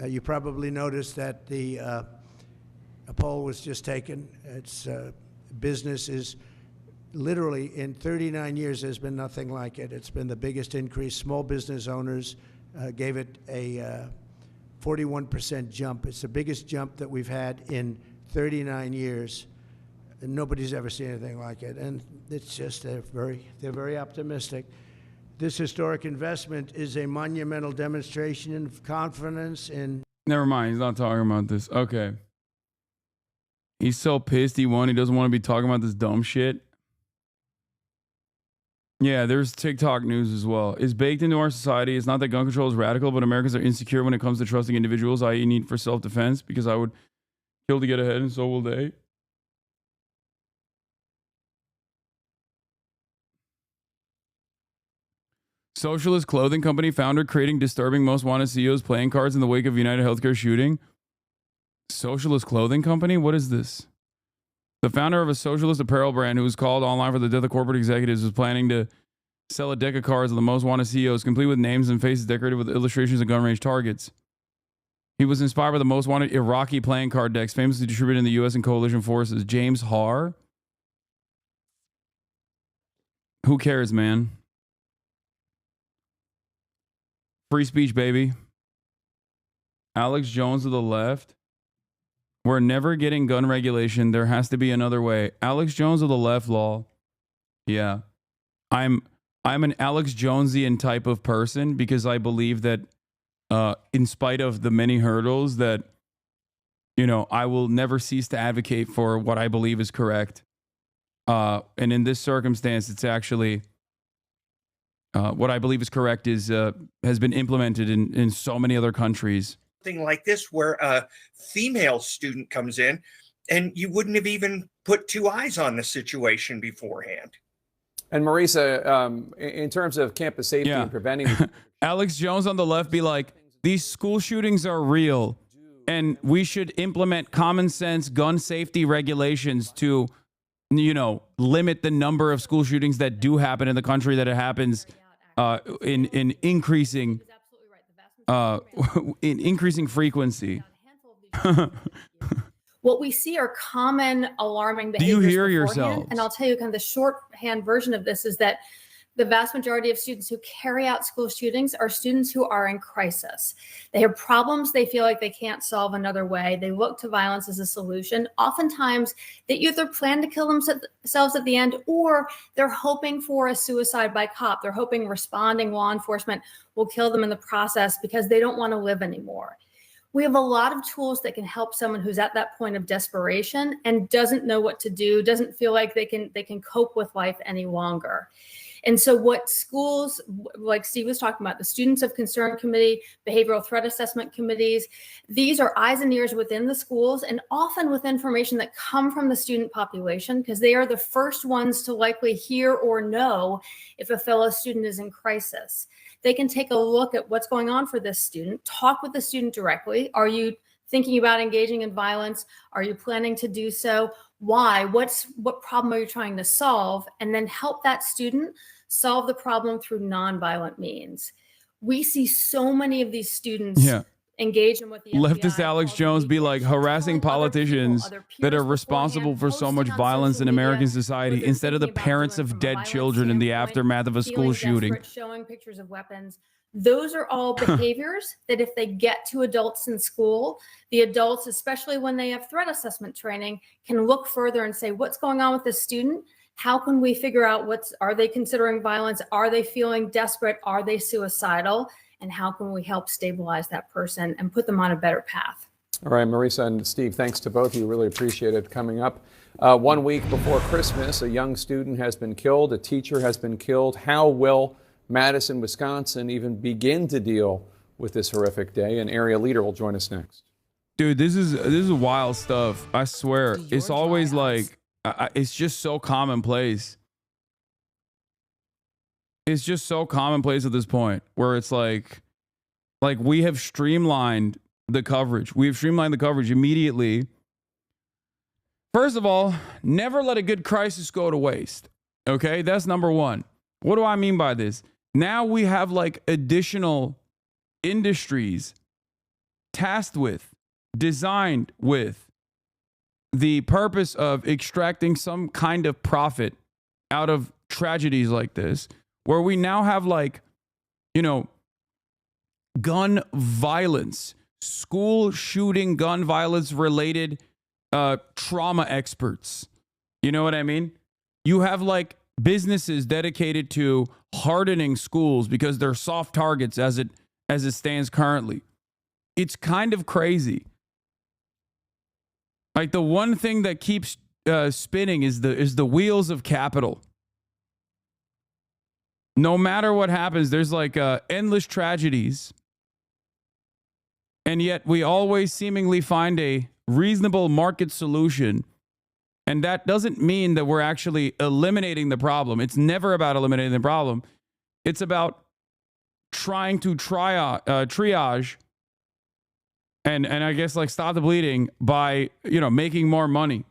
You probably noticed that a poll was just taken. It's business is literally in 39 years, there's been nothing like it. It's been the biggest increase. Small business owners gave it a 41% jump. It's the biggest jump that we've had in 39 years. And nobody's ever seen anything like it. And it's just, they're very optimistic. This historic investment is a monumental demonstration of confidence in... Never mind, he's not talking about this. Okay. He's so pissed he doesn't want to be talking about this dumb shit. Yeah, there's TikTok news as well. It's baked into our society. It's not that gun control is radical, but Americans are insecure when it comes to trusting individuals, i.e. need for self-defense, because I would kill to get ahead and so will they. Socialist clothing company founder creating disturbing most wanted CEOs playing cards in the wake of United Healthcare shooting. Socialist clothing company? What is this? The founder of a socialist apparel brand who was called online for the death of corporate executives was planning to sell a deck of cards of the most wanted CEOs, complete with names and faces decorated with illustrations of gun range targets. He was inspired by the most wanted Iraqi playing card decks famously distributed in the U.S. and coalition forces. James Har? Who cares, man? Free speech, baby. Alex Jones of the left. We're never getting gun regulation. There has to be another way. Alex Jones of the left, lol. Yeah. I'm an Alex Jonesian type of person because I believe that in spite of the many hurdles that, I will never cease to advocate for what I believe is correct. And in this circumstance, it's actually what I believe is correct has been implemented in so many other countries. Something like this where a female student comes in and you wouldn't have even put two eyes on the situation beforehand. And Marisa, in terms of campus safety and preventing... Alex Jones on the left be like, these school shootings are real and we should implement common sense gun safety regulations to, limit the number of school shootings that do happen in the country, that it happens in increasing in increasing frequency. What we see are common alarming Do you behaviors hear beforehand. yourselves? And I'll tell you kind of the shorthand version of this is that the vast majority of students who carry out school shootings are students who are in crisis. They have problems they feel like they can't solve another way. They look to violence as a solution. Oftentimes, they either plan to kill themselves at the end, or they're hoping for a suicide by cop. They're hoping responding law enforcement will kill them in the process because they don't want to live anymore. We have a lot of tools that can help someone who's at that point of desperation and doesn't know what to do, doesn't feel like they can cope with life any longer. And so what schools, like Steve was talking about, the Students of Concern Committee, Behavioral Threat Assessment Committees, these are eyes and ears within the schools and often with information that come from the student population, because they are the first ones to likely hear or know if a fellow student is in crisis. They can take a look at what's going on for this student, talk with the student directly. Are you thinking about engaging in violence? Are you planning to do so? Why? What problem are you trying to solve? And then help that student solve the problem through nonviolent means. We see so many of these students engage in what the Leftist Alex Jones be like harassing politicians that are responsible for so much violence in American society instead of the parents of dead children in the aftermath of a school shooting. Showing pictures of weapons. Those are all behaviors that if they get to adults in school, the adults, especially when they have threat assessment training, can look further and say, what's going on with this student? How can we figure out are they considering violence? Are they feeling desperate? Are they suicidal? And how can we help stabilize that person and put them on a better path? All right, Marisa and Steve, thanks to both of you. Really appreciate it. Coming up 1 week before Christmas, a young student has been killed. A teacher has been killed. How will Madison, Wisconsin even begin to deal with this horrific day? An area leader will join us next. Dude, this is wild stuff. I swear. It's always like, it's just so commonplace. It's just so commonplace at this point where it's like we have streamlined the coverage. We've streamlined the coverage immediately. First of all, never let a good crisis go to waste. Okay, that's number one. What do I mean by this? Now we have like additional industries tasked with, designed with the purpose of extracting some kind of profit out of tragedies like this, where we now have like, gun violence, school shooting, gun violence related trauma experts. You know what I mean? You have like businesses dedicated to hardening schools because they're soft targets as it stands currently. It's kind of crazy. Like the one thing that keeps spinning is the wheels of capital. No matter what happens, there's like endless tragedies. And yet we always seemingly find a reasonable market solution. And that doesn't mean that we're actually eliminating the problem. It's never about eliminating the problem. It's about trying to triage and I guess like stop the bleeding by, making more money.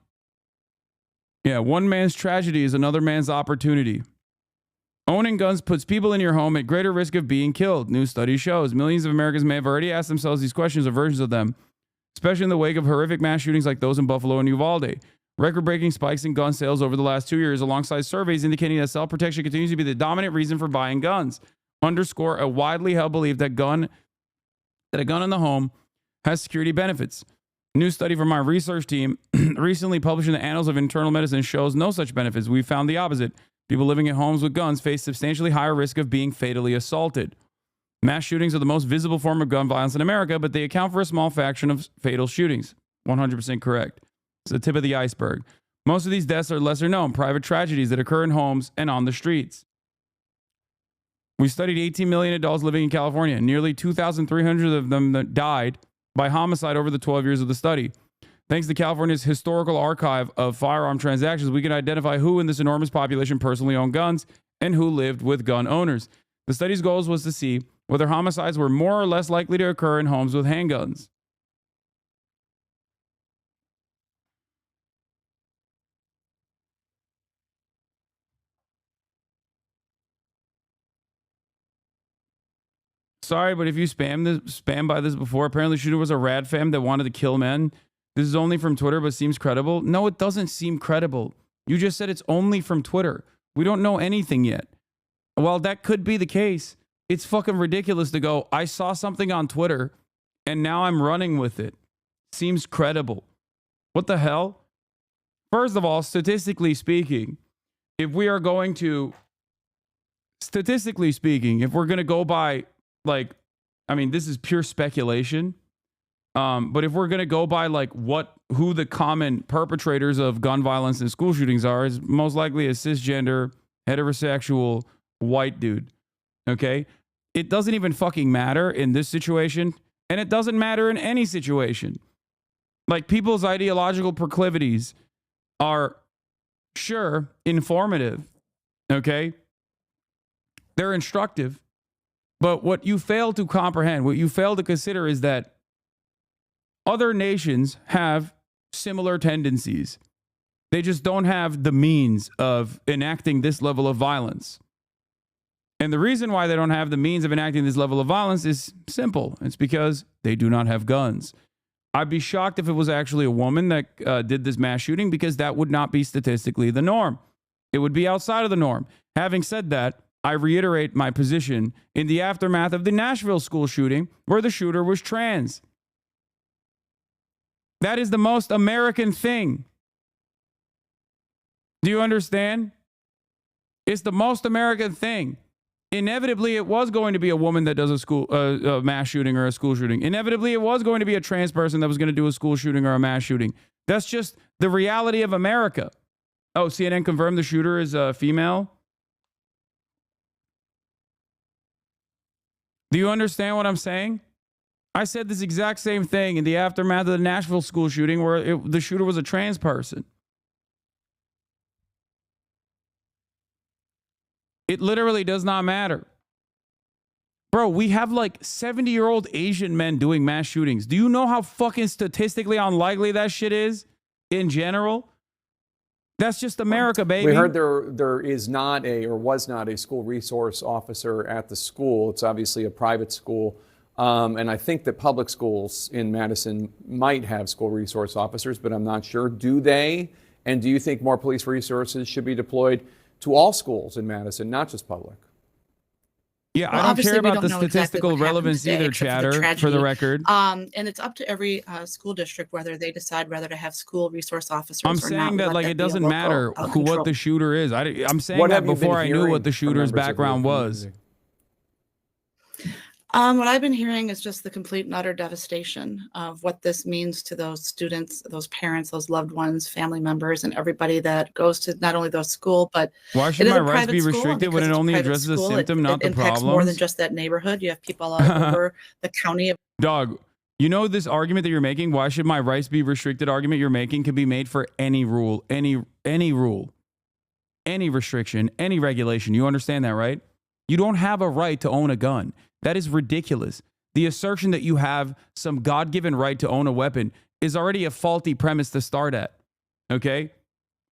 Yeah, one man's tragedy is another man's opportunity. Owning guns puts people in your home at greater risk of being killed. New study shows millions of Americans may have already asked themselves these questions or versions of them, especially in the wake of horrific mass shootings like those in Buffalo and Uvalde. Record-breaking spikes in gun sales over the last 2 years, alongside surveys indicating that self-protection continues to be the dominant reason for buying guns, underscore a widely held belief that a gun in the home has security benefits. A new study from my research team recently published in the Annals of Internal Medicine shows no such benefits. We found the opposite. People living in homes with guns face substantially higher risk of being fatally assaulted. Mass shootings are the most visible form of gun violence in America, but they account for a small fraction of fatal shootings. 100% correct. It's the tip of the iceberg. Most of these deaths are lesser known, private tragedies that occur in homes and on the streets. We studied 18 million adults living in California. Nearly 2,300 of them that died by homicide over the 12 years of the study. Thanks to California's historical archive of firearm transactions, we can identify who in this enormous population personally owned guns and who lived with gun owners. The study's goals was to see whether homicides were more or less likely to occur in homes with handguns. sorry, but if you spam by this before, apparently shooter was a rad fam that wanted to kill men. This is only from Twitter, but seems credible. No, it doesn't seem credible. You just said it's only from Twitter. We don't know anything yet. Well, that could be the case. It's fucking ridiculous to go, I saw something on Twitter and now I'm running with it. Seems credible. What the hell? First of all, statistically speaking, if we're going to go by, like, I mean, this is pure speculation. But if we're going to go by like who the common perpetrators of gun violence and school shootings are, is most likely a cisgender, heterosexual, white dude. Okay? It doesn't even fucking matter in this situation, and it doesn't matter in any situation. Like, people's ideological proclivities are, sure, informative. Okay? They're instructive. But what you fail to comprehend, what you fail to consider is that other nations have similar tendencies. They just don't have the means of enacting this level of violence. And the reason why they don't have the means of enacting this level of violence is simple. It's because they do not have guns. I'd be shocked if it was actually a woman that did this mass shooting, because that would not be statistically the norm. It would be outside of the norm. Having said that, I reiterate my position in the aftermath of the Nashville school shooting, where the shooter was trans. That is the most American thing. Do you understand? It's the most American thing. Inevitably, it was going to be a woman that does a mass shooting or a school shooting. Inevitably, it was going to be a trans person that was going to do a school shooting or a mass shooting. That's just the reality of America. Oh, CNN confirmed the shooter is a female. Do you understand what I'm saying? I said this exact same thing in the aftermath of the Nashville school shooting, where the shooter was a trans person. It literally does not matter. Bro, we have like 70-year-old Asian men doing mass shootings. Do you know how fucking statistically unlikely that shit is in general? That's just America, baby. We heard there is not or was not a school resource officer at the school. It's obviously a private school. And I think that public schools in Madison might have school resource officers, but I'm not sure. Do they? And do you think more police resources should be deployed to all schools in Madison, not just public? Yeah, well, I don't care about the statistical relevance either, Chatter, for the record. And it's up to every school district whether they decide whether to have school resource officers or not. I'm saying that, like, it doesn't matter what the shooter is. I'm saying that before I knew what the shooter's background was. What I've been hearing is just the complete and utter devastation of what this means to those students, those parents, those loved ones, family members, and everybody that goes to not only those school, but why should my rights be restricted when it only addresses a symptom, not the problem? It impacts more than just that neighborhood. You have people all over the county. Dog, you know this argument that you're making, why should my rights be restricted argument you're making can be made for any rule, any rule, any restriction, any regulation. You understand that, right? You don't have a right to own a gun. That is ridiculous. The assertion that you have some God-given right to own a weapon is already a faulty premise to start at. Okay?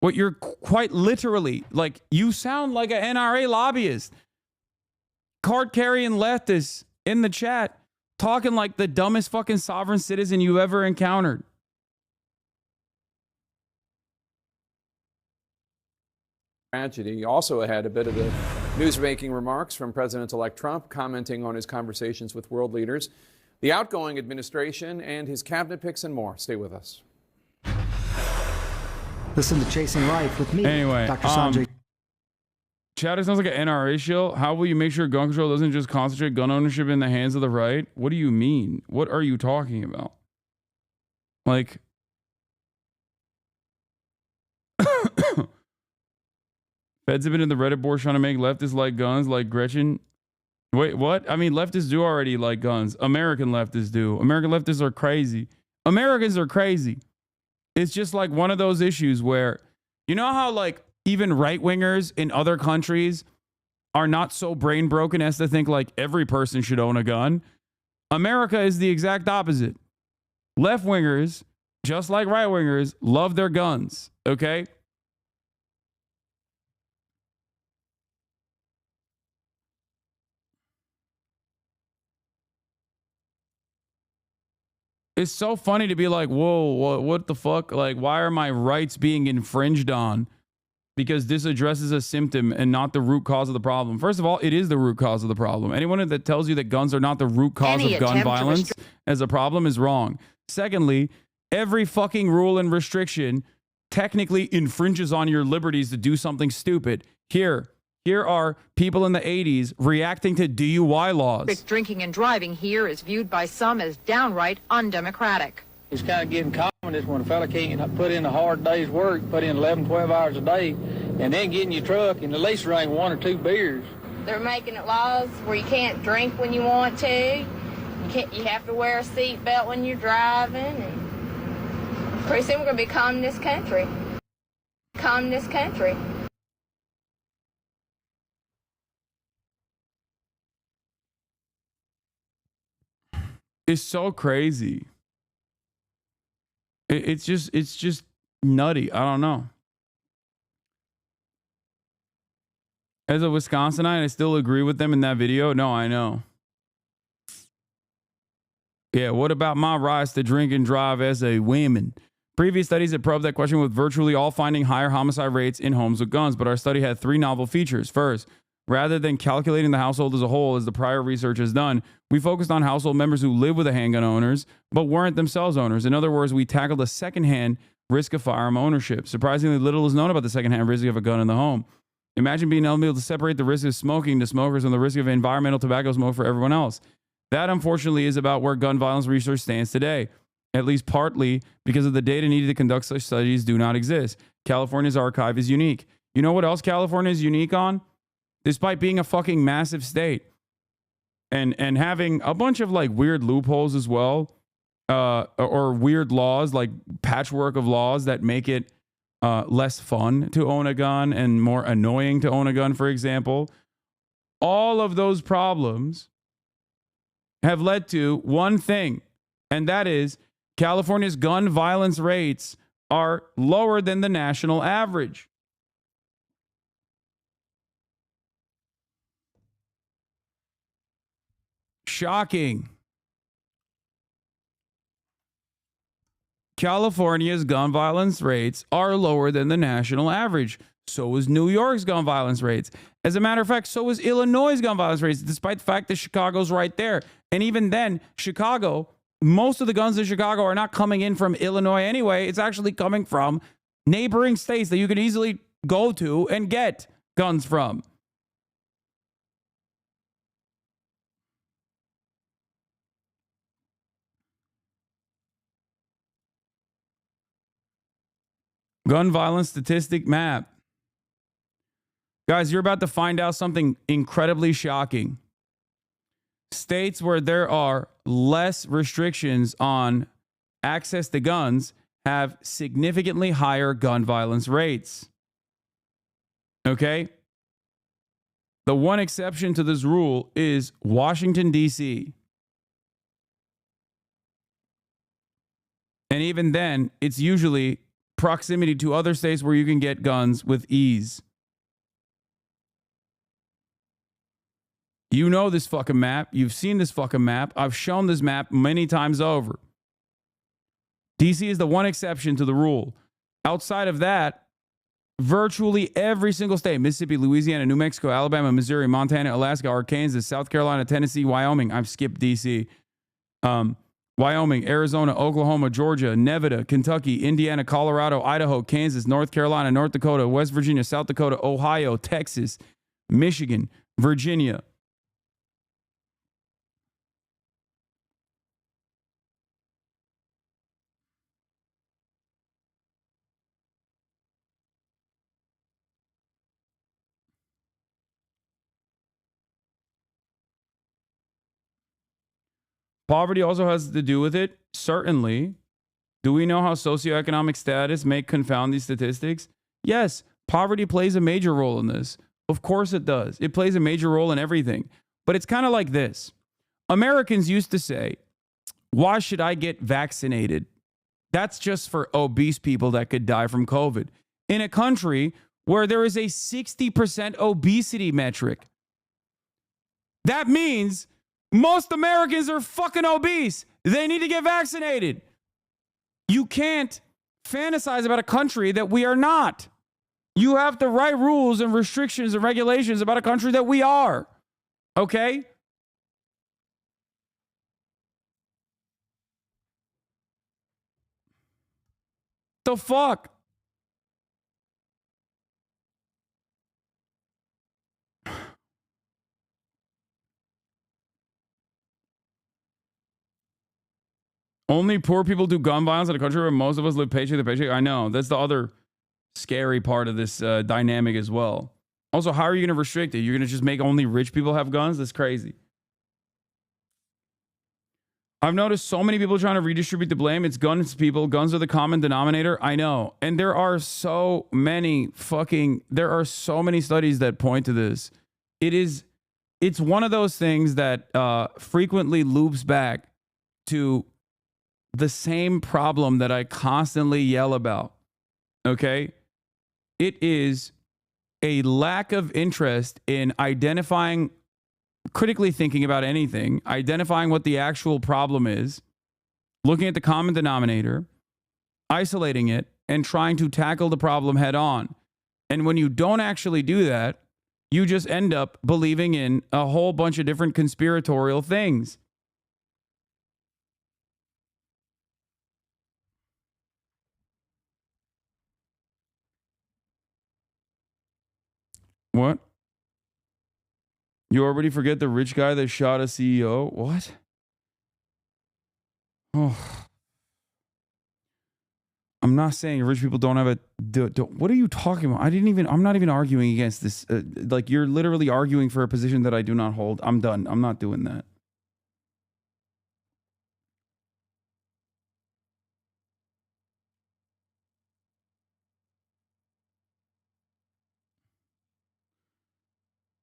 What you're quite literally, like, you sound like an NRA lobbyist. Card-carrying leftists in the chat talking like the dumbest fucking sovereign citizen you ever encountered. Tragedy. Also ahead, a bit of the news-making remarks from President-elect Trump, commenting on his conversations with world leaders, the outgoing administration, and his cabinet picks and more. Stay with us. Listen to Chasing Life with me, anyway, Dr. Sanjay. Chatter sounds like an NRA shill. How will you make sure gun control doesn't just concentrate gun ownership in the hands of the right? What do you mean? What are you talking about? Like... Feds have been in the Reddit board trying to make leftists like guns, like Gretchen. Wait, what? I mean, leftists do already like guns. American leftists do. American leftists are crazy. Americans are crazy. It's just like one of those issues where, you know how like even right-wingers in other countries are not so brain broken as to think like every person should own a gun? America is the exact opposite. Left-wingers, just like right-wingers, love their guns, okay? It's so funny to be like, whoa, what the fuck? Like, why are my rights being infringed on? Because this addresses a symptom and not the root cause of the problem. First of all, it is the root cause of the problem. Anyone that tells you that guns are not the root cause of gun violence as a problem is wrong. Secondly, every fucking rule and restriction technically infringes on your liberties to do something stupid. Here are people in the 80s reacting to DUI laws. Drinking and driving here is viewed by some as downright undemocratic. It's kind of getting common when a fella can't put in a hard day's work, put in 11, 12 hours a day, and then get in your truck and at least drink 1 or 2 beers. They're making it laws where you can't drink when you want to. You have to wear a seatbelt when you're driving. And pretty soon we're going to be calm this country. Calm this country. It's so crazy. It's just nutty. I don't know. As a Wisconsinite, I still agree with them in that video. No, I know. Yeah, what about my rights to drink and drive as a woman? Previous studies have probed that question with virtually all finding higher homicide rates in homes with guns, but our study had 3 novel features. First, rather than calculating the household as a whole, as the prior research has done, we focused on household members who live with a handgun owners, but weren't themselves owners. In other words, we tackled a secondhand risk of firearm ownership. Surprisingly little is known about the secondhand risk of a gun in the home. Imagine being able to separate the risk of smoking to smokers and the risk of environmental tobacco smoke for everyone else. That, unfortunately, is about where gun violence research stands today, at least partly because of the data needed to conduct such studies do not exist. California's archive is unique. You know what else California is unique on? Despite being a fucking massive state and having a bunch of like weird loopholes as well, or weird laws, like patchwork of laws that make it less fun to own a gun and more annoying to own a gun, for example. All of those problems have led to one thing, and that is California's gun violence rates are lower than the national average. Shocking. California's gun violence rates are lower than the national average. So is New York's gun violence rates. As a matter of fact, so is Illinois' gun violence rates, despite the fact that Chicago's right there. And even then, Chicago, most of the guns in Chicago are not coming in from Illinois anyway. It's actually coming from neighboring states that you could easily go to and get guns from. Gun violence statistic map. Guys, you're about to find out something incredibly shocking. States where there are less restrictions on access to guns have significantly higher gun violence rates. Okay? The one exception to this rule is Washington, D.C. And even then, it's usually proximity to other states where you can get guns with ease. You know this fucking map. You've seen this fucking map. I've shown this map many times over. DC is the one exception to the rule. Outside of that, virtually every single state, Mississippi, Louisiana, New Mexico, Alabama, Missouri, Montana, Alaska, Arkansas, South Carolina, Tennessee, Wyoming. I've skipped DC. Wyoming, Arizona, Oklahoma, Georgia, Nevada, Kentucky, Indiana, Colorado, Idaho, Kansas, North Carolina, North Dakota, West Virginia, South Dakota, Ohio, Texas, Michigan, Virginia. Poverty also has to do with it, certainly. Do we know how socioeconomic status may confound these statistics? Yes, poverty plays a major role in this. Of course it does. It plays a major role in everything. But it's kind of like this. Americans used to say, why should I get vaccinated? That's just for obese people that could die from COVID. In a country where there is a 60% obesity metric. That means most Americans are fucking obese. They need to get vaccinated. You can't fantasize about a country that we are not. You have to write rules and restrictions and regulations about a country that we are. Okay? The fuck? Only poor people do gun violence in a country where most of us live paycheck to paycheck. I know. That's the other scary part of this dynamic as well. Also, how are you going to restrict it? You're going to just make only rich people have guns? That's crazy. I've noticed so many people trying to redistribute the blame. It's guns, people. Guns are the common denominator. I know. And there are so many studies that point to this. It's one of those things that frequently loops back to the same problem that I constantly yell about. Okay? It is a lack of interest in identifying, critically thinking about anything, identifying what the actual problem is, looking at the common denominator, isolating it, and trying to tackle the problem head on. And when you don't actually do that, you just end up believing in a whole bunch of different conspiratorial things. What? You already forget the rich guy that shot a CEO? What? Oh. I'm not saying rich people don't have a... what are you talking about? I'm not even arguing against this. Like, you're literally arguing for a position that I do not hold. I'm done. I'm not doing that.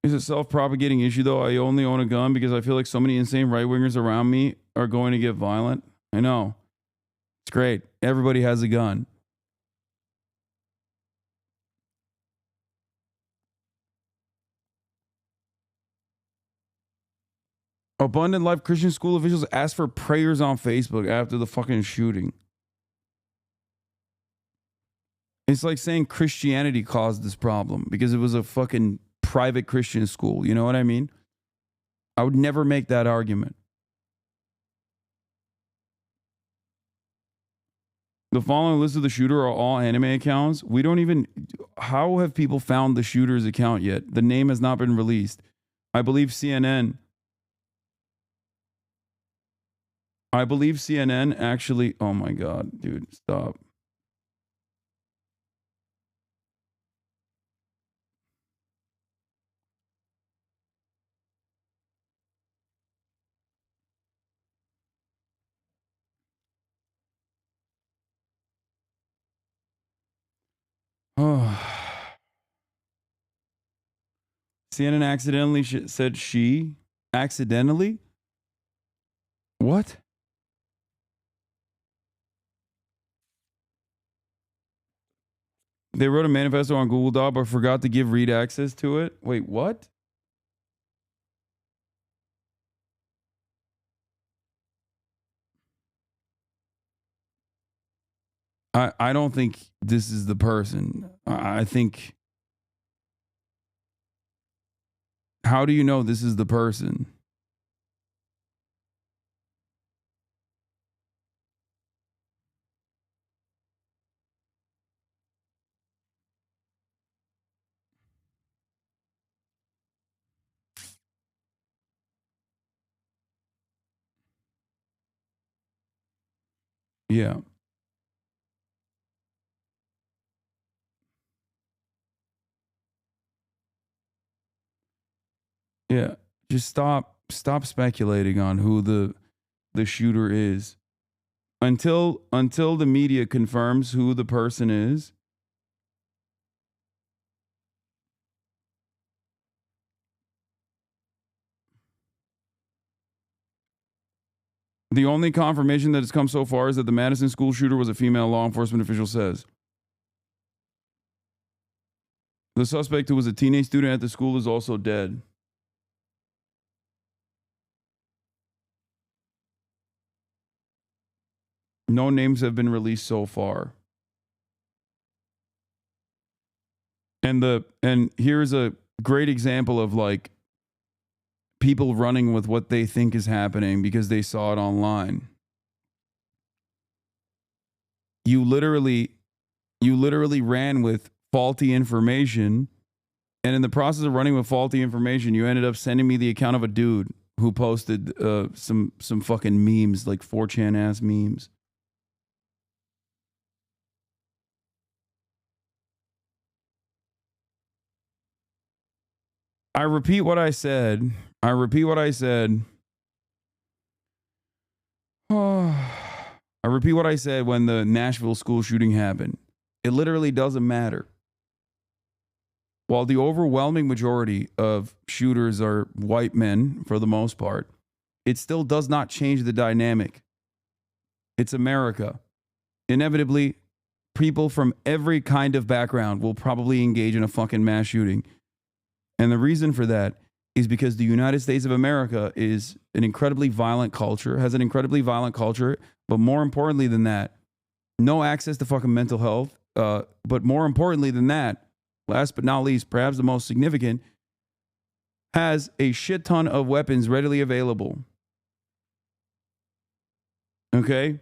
It's a self-propagating issue, though. I only own a gun because I feel like so many insane right-wingers around me are going to get violent. I know. It's great. Everybody has a gun. Abundant Life Christian School officials asked for prayers on Facebook after the fucking shooting. It's like saying Christianity caused this problem because it was a fucking private Christian school. You know what I mean? I would never make that argument. The following list of the shooter are all anime accounts. We don't even... How have people found the shooter's account yet? The name has not been released. I believe CNN actually... Oh my God, dude, stop. Oh. CNN accidentally said she? Accidentally? What? They wrote a manifesto on Google Doc but forgot to give read access to it? Wait, what? I don't think this is the person. I think... How do you know this is the person? Yeah. Yeah. Just stop speculating on who the shooter is. Until the media confirms who the person is. The only confirmation that has come so far is that the Madison school shooter was a female, law enforcement official says. The suspect, who was a teenage student at the school, is also dead. No names have been released so far. And here's a great example of like people running with what they think is happening because they saw it online. You literally ran with faulty information, and in the process of running with faulty information, you ended up sending me the account of a dude who posted some fucking memes, like 4chan ass memes. I repeat what I said. I repeat what I said when the Nashville school shooting happened. It literally doesn't matter. While the overwhelming majority of shooters are white men, for the most part, it still does not change the dynamic. It's America. Inevitably, people from every kind of background will probably engage in a fucking mass shooting. And the reason for that is because the United States of America is an incredibly violent culture, has an incredibly violent culture, but more importantly than that, no access to fucking mental health. But more importantly than that, last but not least, perhaps the most significant, has a shit ton of weapons readily available. Okay?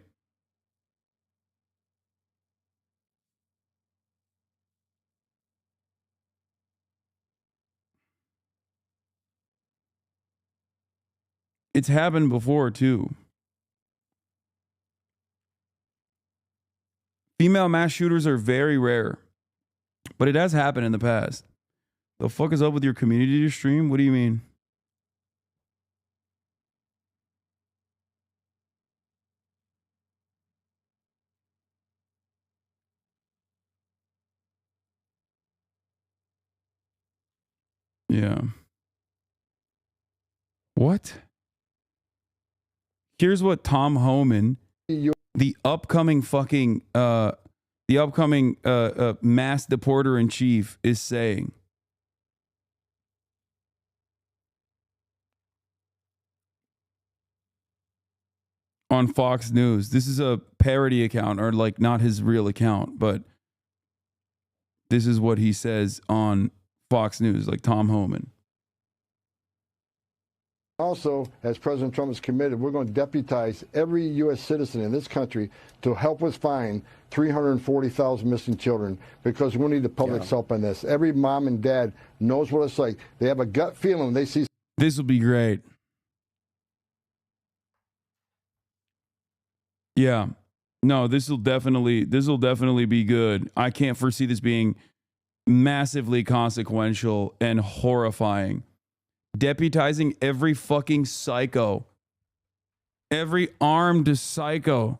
It's happened before, too. Female mass shooters are very rare, but it has happened in the past. The fuck is up with your community stream? What do you mean? Yeah. What? Here's what Tom Homan, the upcoming fucking mass deporter in chief, is saying. On Fox News. This is a parody account, or like not his real account, but this is what he says on Fox News, like Tom Homan. Also, as President Trump is committed, we're going to deputize every U.S. citizen in this country to help us find 340,000 missing children, because we need the public's help on this. Every mom and dad knows what it's like. They have a gut feeling when they see. This will be great. Yeah. No, this will definitely be good. I can't foresee this being massively consequential and horrifying. Deputizing every fucking psycho, every armed psycho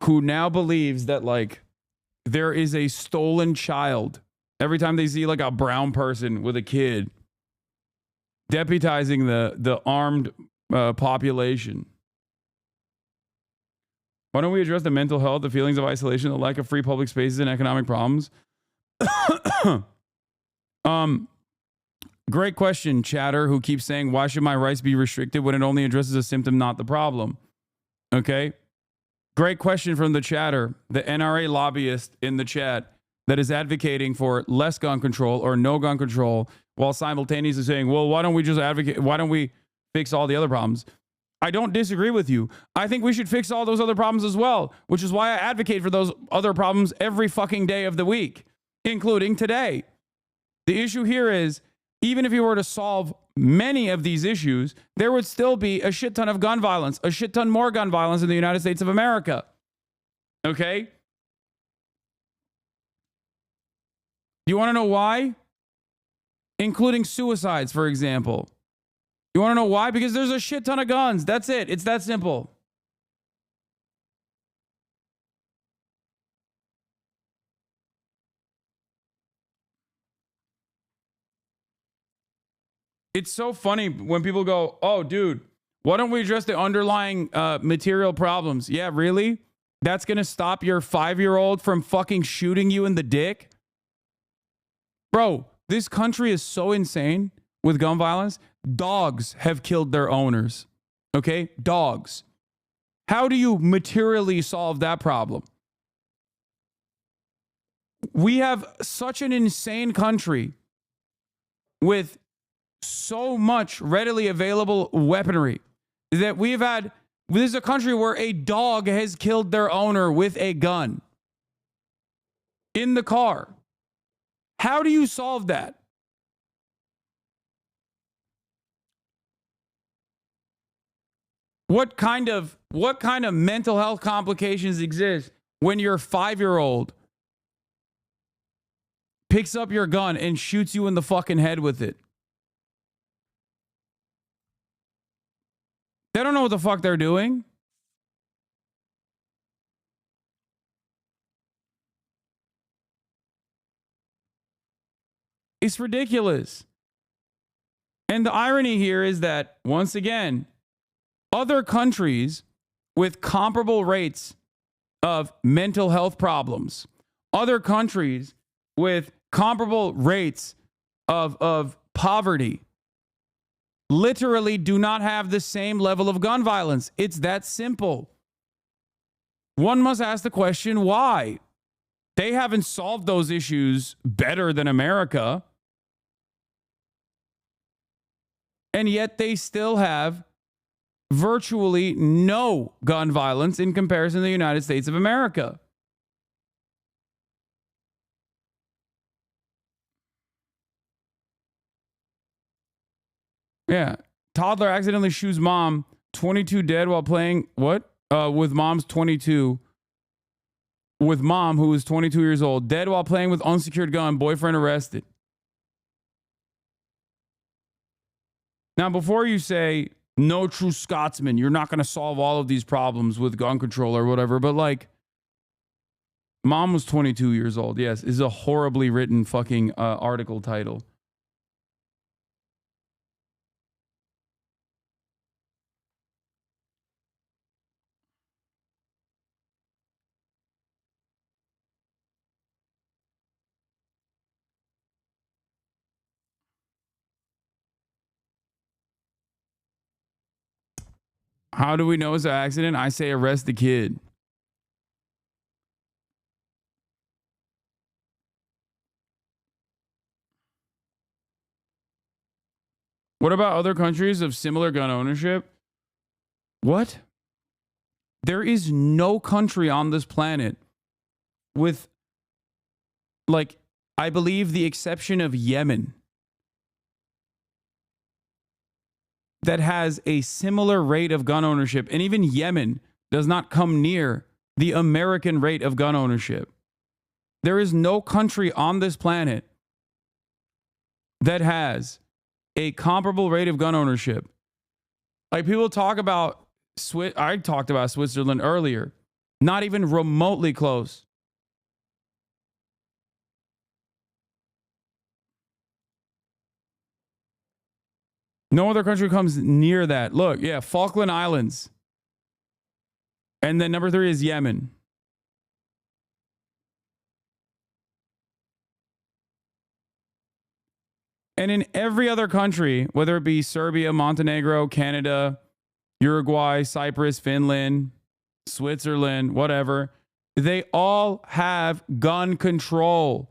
who now believes that like there is a stolen child every time they see like a brown person with a kid, deputizing the armed population. Why don't we address the mental health, the feelings of isolation, the lack of free public spaces, and economic problems? Great question, chatter, who keeps saying, why should my rights be restricted when it only addresses a symptom, not the problem? Okay. Great question from the chatter, the NRA lobbyist in the chat that is advocating for less gun control or no gun control, while simultaneously saying, well, why don't we just advocate? Why don't we fix all the other problems? I don't disagree with you. I think we should fix all those other problems as well, which is why I advocate for those other problems every fucking day of the week, including today. The issue here is, even if you were to solve many of these issues, there would still be a shit ton of gun violence, a shit ton more gun violence in the United States of America. Okay? You want to know why? Including suicides, for example. You want to know why? Because there's a shit ton of guns. That's it. It's that simple. It's so funny when people go, oh, dude, why don't we address the underlying material problems? Yeah, really? That's going to stop your 5-year-old from fucking shooting you in the dick? Bro, this country is so insane with gun violence. Dogs have killed their owners. Okay? Dogs How do you materially solve that problem? We have such an insane country with so much readily available weaponry that this is a country where a dog has killed their owner with a gun in the car. How do you solve that? What kind of mental health complications exist when your 5-year-old picks up your gun and shoots you in the fucking head with it? They don't know what the fuck they're doing. It's ridiculous. And the irony here is that, once again, other countries with comparable rates of mental health problems, other countries with comparable rates of poverty, literally do not have the same level of gun violence. It's that simple. One must ask the question, why? They haven't solved those issues better than America. And yet they still have virtually no gun violence in comparison to the United States of America. Yeah. Toddler accidentally shoots mom, 22 dead while playing, what? With mom's 22. With mom, who was 22 years old, dead while playing with unsecured gun, boyfriend arrested. Now, before you say, no true Scotsman, you're not going to solve all of these problems with gun control or whatever, but like, mom was 22 years old. Yes, is a horribly written fucking article title. How do we know it's an accident? I say arrest the kid. What about other countries of similar gun ownership? What? There is no country on this planet with, like, I believe the exception of Yemen, that has a similar rate of gun ownership. And even Yemen does not come near the American rate of gun ownership. There is no country on this planet that has a comparable rate of gun ownership. Like, people talk about, I talked about Switzerland earlier. Not even remotely close. No other country comes near that. Look, yeah, Falkland Islands. And then number 3 is Yemen. And in every other country, whether it be Serbia, Montenegro, Canada, Uruguay, Cyprus, Finland, Switzerland, whatever, they all have gun control.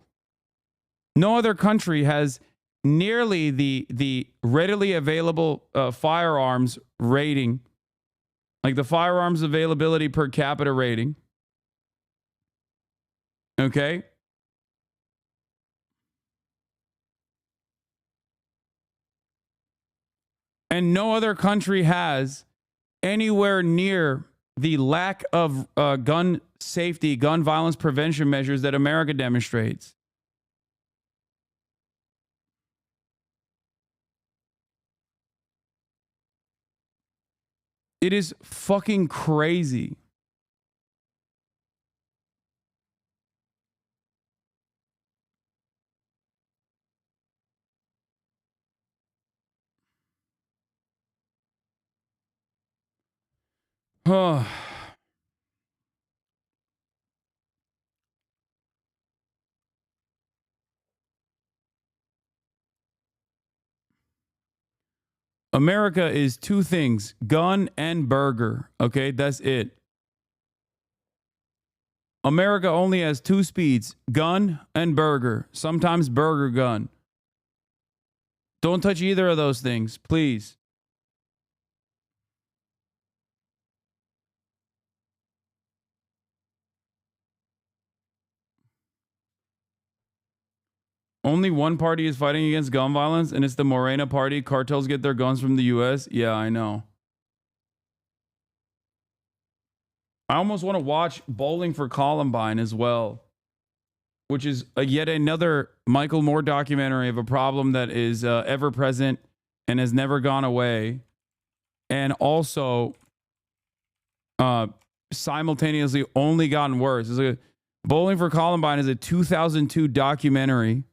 No other country has nearly the readily available firearms rating, like the firearms availability per capita rating. Okay? And no other country has anywhere near the lack of gun safety, gun violence prevention measures that America demonstrates. It is fucking crazy. America is two things, gun and burger. Okay, that's it. America only has two speeds, gun and burger, sometimes burger gun. Don't touch either of those things, please. Only one party is fighting against gun violence, and it's the Morena party. Cartels get their guns from the U.S. Yeah, I know. I almost want to watch Bowling for Columbine as well, which is yet another Michael Moore documentary of a problem that is ever present and has never gone away, and also simultaneously only gotten worse. Bowling for Columbine is a 2002 documentary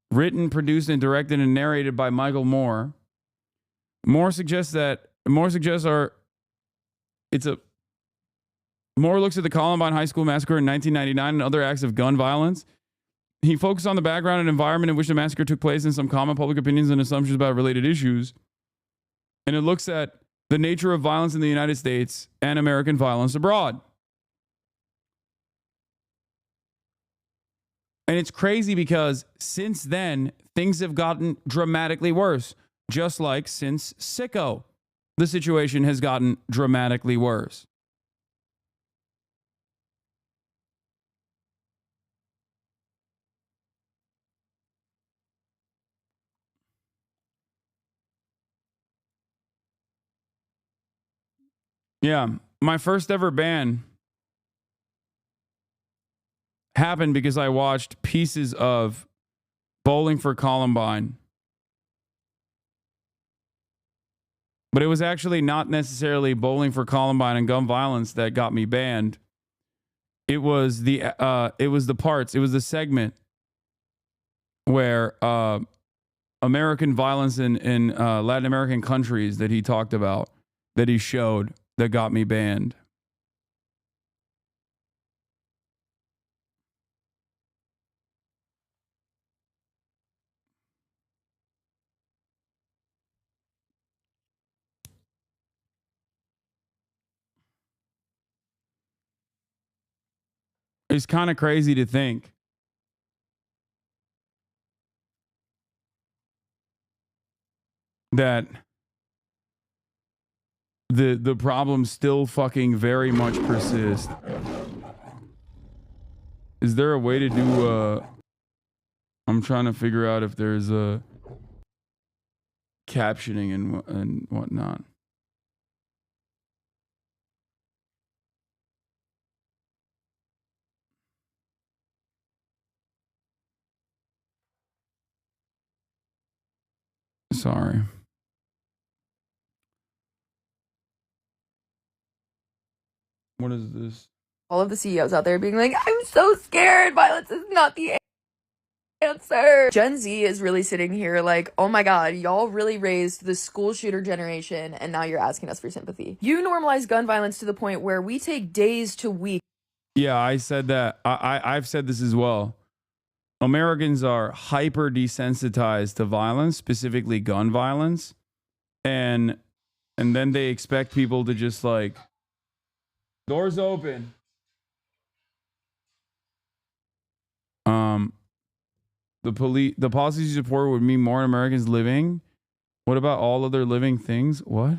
written, produced, and directed and narrated by Michael Moore. Moore looks at the Columbine High School massacre in 1999 and other acts of gun violence. He focused on the background and environment in which the massacre took place and some common public opinions and assumptions about related issues. And it looks at the nature of violence in the United States and American violence abroad. And it's crazy because since then, things have gotten dramatically worse. Just like since Sicko, the situation has gotten dramatically worse. Yeah, my first ever ban happened because I watched pieces of Bowling for Columbine. But it was actually not necessarily Bowling for Columbine and gun violence that got me banned. It was the segment where American violence in Latin American countries that he talked about, that he showed, that got me banned. It's kind of crazy to think that the problems still fucking very much persist. Is there a way to do I'm trying to figure out if there's a captioning and whatnot. Sorry. What is this? All of the CEOs out there being like, I'm so scared. Violence is not the answer. Gen Z is really sitting here like, oh my God, y'all really raised the school shooter generation and now you're asking us for sympathy. You normalize gun violence to the point where we take days to weeks. Yeah, I said that. I've said this as well. Americans are hyper desensitized to violence, specifically gun violence. And then they expect people to just like, doors open. The policies you support would mean more Americans living. What about all other living things? What?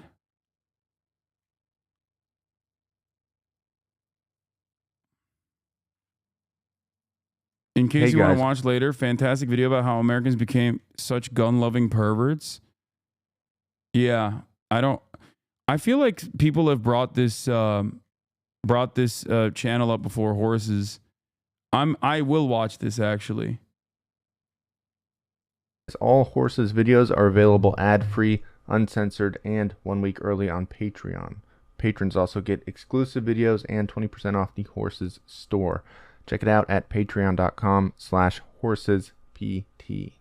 In case you want to watch later, fantastic video about how Americans became such gun-loving perverts. Yeah, I feel like people have brought this channel up before, horses. I will watch this actually. All Horses videos are available ad-free, uncensored, and 1 week early on Patreon. Patrons also get exclusive videos and 20% off the Horses store. Check it out at patreon.com/horsespt.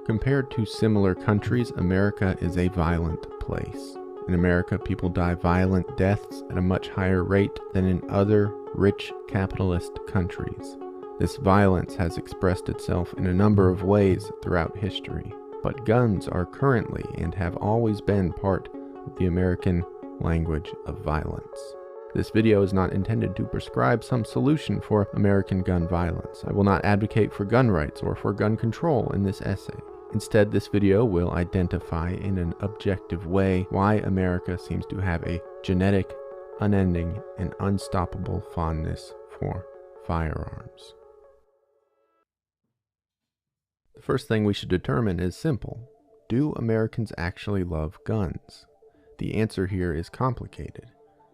Compared to similar countries, America is a violent place. In America, people die violent deaths at a much higher rate than in other rich capitalist countries. This violence has expressed itself in a number of ways throughout history, but guns are currently and have always been part of the American language of violence. This video is not intended to prescribe some solution for American gun violence. I will not advocate for gun rights or for gun control in this essay. Instead, this video will identify in an objective way why America seems to have a genetic, unending, and unstoppable fondness for firearms. The first thing we should determine is simple. Do Americans actually love guns? The answer here is complicated.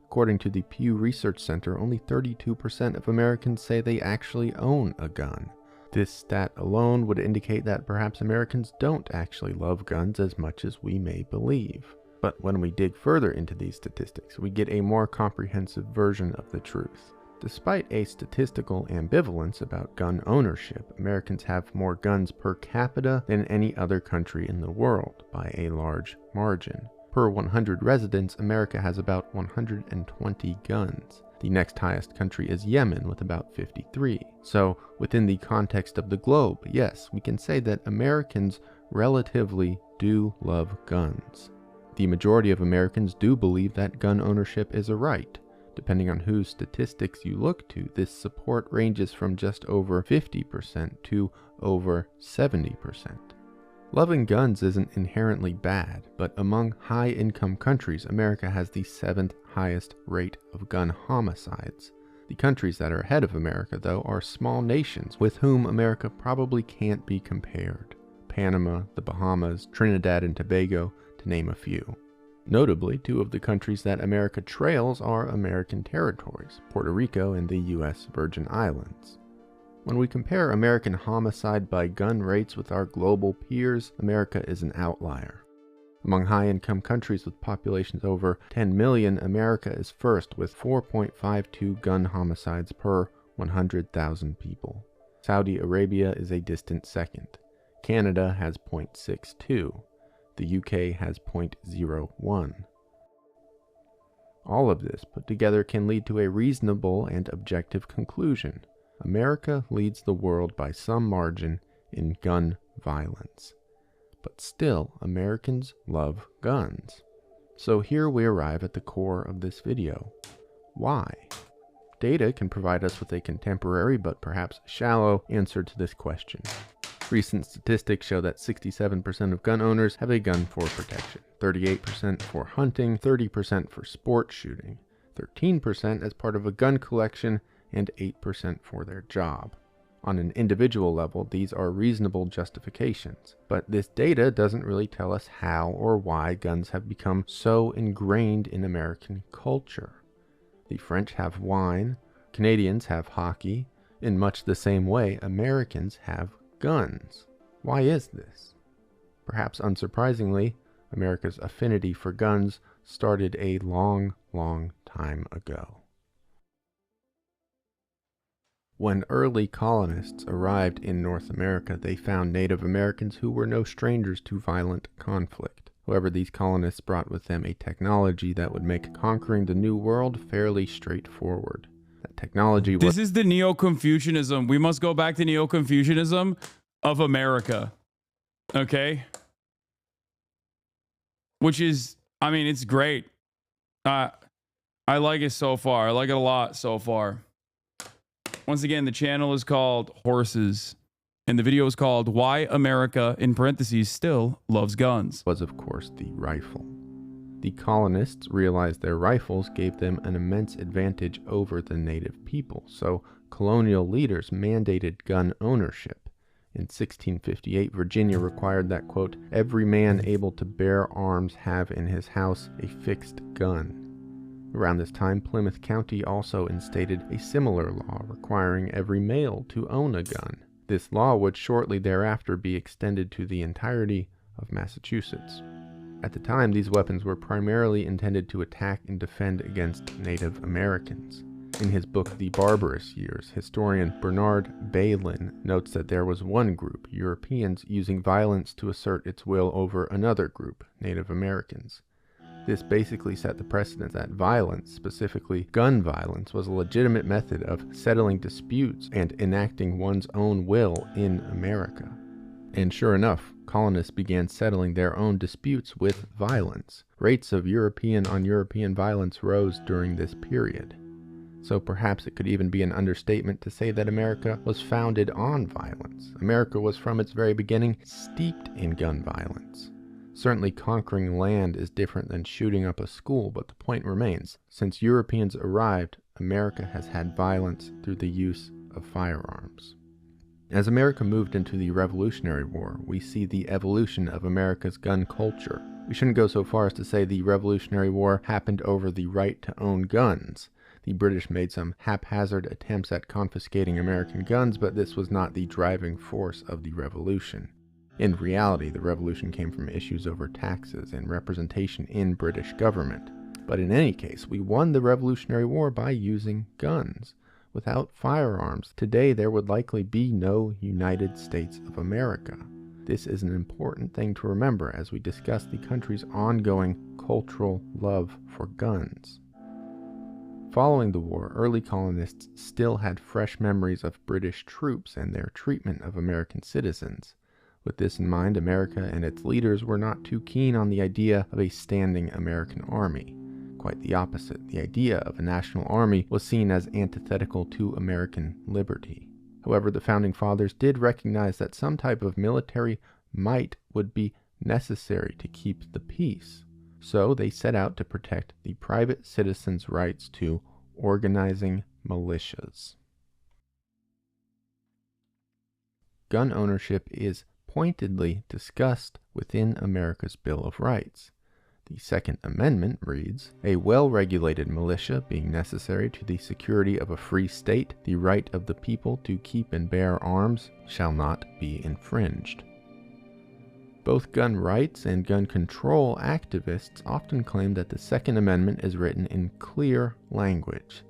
According to the Pew Research Center, only 32% of Americans say they actually own a gun. This stat alone would indicate that perhaps Americans don't actually love guns as much as we may believe. But when we dig further into these statistics, we get a more comprehensive version of the truth. Despite a statistical ambivalence about gun ownership, Americans have more guns per capita than any other country in the world, by a large margin. Per 100 residents, America has about 120 guns. The next highest country is Yemen with about 53. So, within the context of the globe, yes, we can say that Americans relatively do love guns. The majority of Americans do believe that gun ownership is a right. Depending on whose statistics you look to, this support ranges from just over 50% to over 70%. Loving guns isn't inherently bad, but among high-income countries, America has the 7th highest rate of gun homicides. The countries that are ahead of America, though, are small nations with whom America probably can't be compared. Panama, the Bahamas, Trinidad and Tobago, to name a few. Notably, 2 of the countries that America trails are American territories, Puerto Rico and the U.S. Virgin Islands. When we compare American homicide by gun rates with our global peers, America is an outlier. Among high-income countries with populations over 10 million, America is first with 4.52 gun homicides per 100,000 people. Saudi Arabia is a distant second. Canada has 0.62. The UK has 0.01. All of this put together can lead to a reasonable and objective conclusion. America leads the world by some margin in gun violence. But still, Americans love guns. So here we arrive at the core of this video. Why? Data can provide us with a contemporary but perhaps shallow answer to this question. Recent statistics show that 67% of gun owners have a gun for protection, 38% for hunting, 30% for sport shooting, 13% as part of a gun collection, and 8% for their job. On an individual level, these are reasonable justifications, but this data doesn't really tell us how or why guns have become so ingrained in American culture. The French have wine, Canadians have hockey, in much the same way Americans have guns. Why is this? Perhaps unsurprisingly, America's affinity for guns started a long, long time ago. When early colonists arrived in North America, they found Native Americans who were no strangers to violent conflict. However, these colonists brought with them a technology that would make conquering the New World fairly straightforward. That technology was... This is the Neo-Confucianism. We must go back to Neo-Confucianism of America. Okay? Which is, I mean, it's great. I like it so far. I like it a lot so far. Once again, the channel is called Horses, and the video is called Why America, in parentheses, Still Loves Guns. Was, of course, the rifle. The colonists realized their rifles gave them an immense advantage over the native people, so colonial leaders mandated gun ownership. In 1658, Virginia required that, quote, every man able to bear arms have in his house a fixed gun. Around this time, Plymouth County also instated a similar law requiring every male to own a gun. This law would shortly thereafter be extended to the entirety of Massachusetts. At the time, these weapons were primarily intended to attack and defend against Native Americans. In his book The Barbarous Years, historian Bernard Bailyn notes that there was one group, Europeans, using violence to assert its will over another group, Native Americans. This basically set the precedent that violence, specifically gun violence, was a legitimate method of settling disputes and enacting one's own will in America. And sure enough, colonists began settling their own disputes with violence. Rates of European on European violence rose during this period. So perhaps it could even be an understatement to say that America was founded on violence. America was from its very beginning steeped in gun violence. Certainly conquering land is different than shooting up a school, but the point remains. Since Europeans arrived, America has had violence through the use of firearms. As America moved into the Revolutionary War, we see the evolution of America's gun culture. We shouldn't go so far as to say the Revolutionary War happened over the right to own guns. The British made some haphazard attempts at confiscating American guns, but this was not the driving force of the revolution. In reality, the revolution came from issues over taxes and representation in British government. But in any case, we won the Revolutionary War by using guns. Without firearms, today there would likely be no United States of America. This is an important thing to remember as we discuss the country's ongoing cultural love for guns. Following the war, early colonists still had fresh memories of British troops and their treatment of American citizens. With this in mind, America and its leaders were not too keen on the idea of a standing American army. Quite the opposite. The idea of a national army was seen as antithetical to American liberty. However, the Founding Fathers did recognize that some type of military might would be necessary to keep the peace. So they set out to protect the private citizens' rights to organizing militias. Gun ownership is pointedly discussed within America's Bill of Rights. The Second Amendment reads, "A well-regulated militia being necessary to the security of a free state, the right of the people to keep and bear arms shall not be infringed." Both gun rights and gun control activists often claim that the Second Amendment is written in clear language.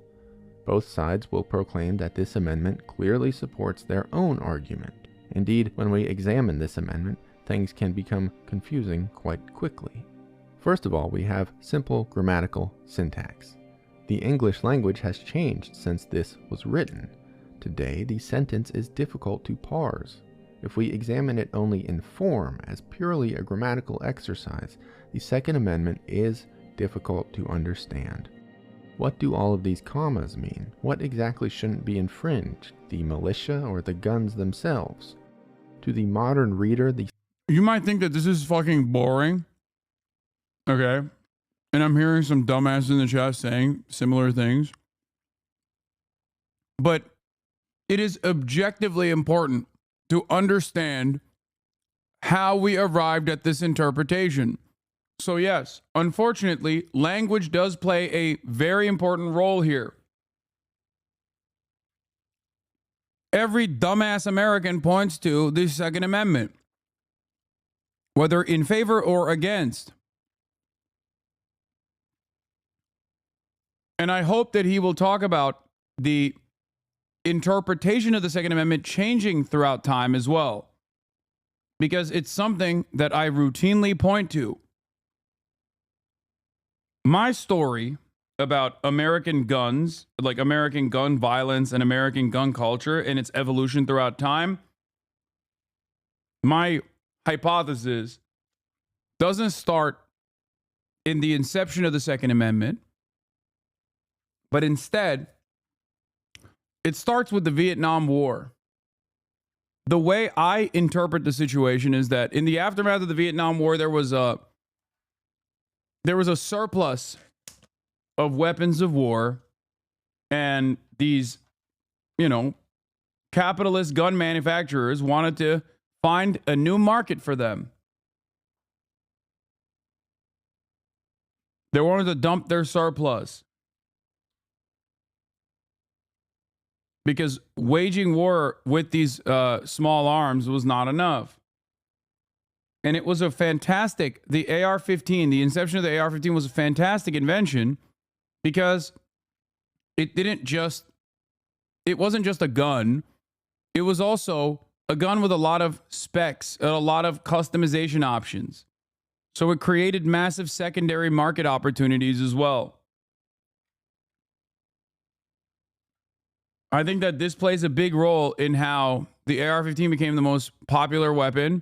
Both sides will proclaim that this amendment clearly supports their own argument. Indeed, when we examine this amendment, things can become confusing quite quickly. First of all, we have simple grammatical syntax. The English language has changed since this was written. Today, the sentence is difficult to parse. If we examine it only in form, as purely a grammatical exercise, the Second Amendment is difficult to understand. What do all of these commas mean? What exactly shouldn't be infringed? The militia or the guns themselves? To the modern reader, You might think that this is fucking boring. Okay. And I'm hearing some dumbasses in the chat saying similar things. But it is objectively important to understand how we arrived at this interpretation. So yes, unfortunately, language does play a very important role here. Every dumbass American points to the Second Amendment, whether in favor or against. And I hope that he will talk about the interpretation of the Second Amendment changing throughout time as well, because it's something that I routinely point to. My story about American guns, like American gun violence and American gun culture and its evolution throughout time, my hypothesis doesn't start in the inception of the Second Amendment, but instead, it starts with the Vietnam War. The way I interpret the situation is that in the aftermath of the Vietnam War, there was a surplus of weapons of war, and these, capitalist gun manufacturers wanted to find a new market for them. They wanted to dump their surplus, because waging war with these small arms was not enough. And it was a fantastic, the AR-15, the inception of the AR-15 was a fantastic invention, because it wasn't just a gun, it was also a gun with a lot of specs and a lot of customization options. So it created massive secondary market opportunities as well. I think that this plays a big role in how the AR-15 became the most popular weapon,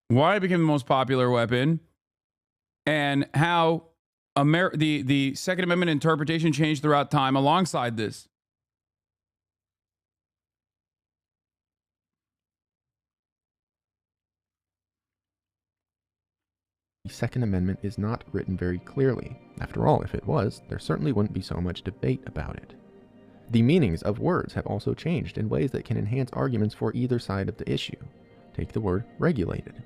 why it became the most popular weapon, and how the Second Amendment interpretation changed throughout time alongside this. The Second Amendment is not written very clearly. After all, if it was, there certainly wouldn't be so much debate about it. The meanings of words have also changed in ways that can enhance arguments for either side of the issue. Take the word regulated.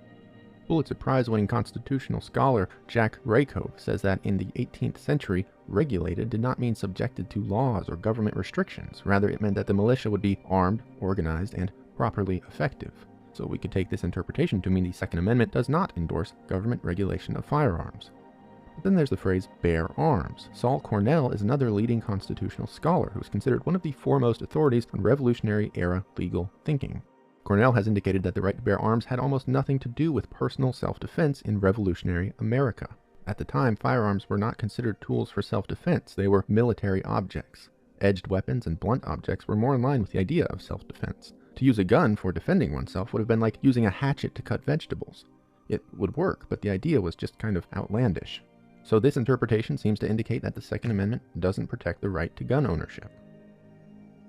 Pulitzer Prize-winning constitutional scholar Jack Rakove says that in the 18th century, regulated did not mean subjected to laws or government restrictions. Rather, it meant that the militia would be armed, organized, and properly effective. So we could take this interpretation to mean the Second Amendment does not endorse government regulation of firearms. But then there's the phrase bear arms. Saul Cornell is another leading constitutional scholar who is considered one of the foremost authorities on Revolutionary-era legal thinking. Cornell has indicated that the right to bear arms had almost nothing to do with personal self-defense in revolutionary America. At the time, firearms were not considered tools for self-defense. They were military objects. Edged weapons and blunt objects were more in line with the idea of self-defense. To use a gun for defending oneself would have been like using a hatchet to cut vegetables. It would work, but the idea was just kind of outlandish. So this interpretation seems to indicate that the Second Amendment doesn't protect the right to gun ownership.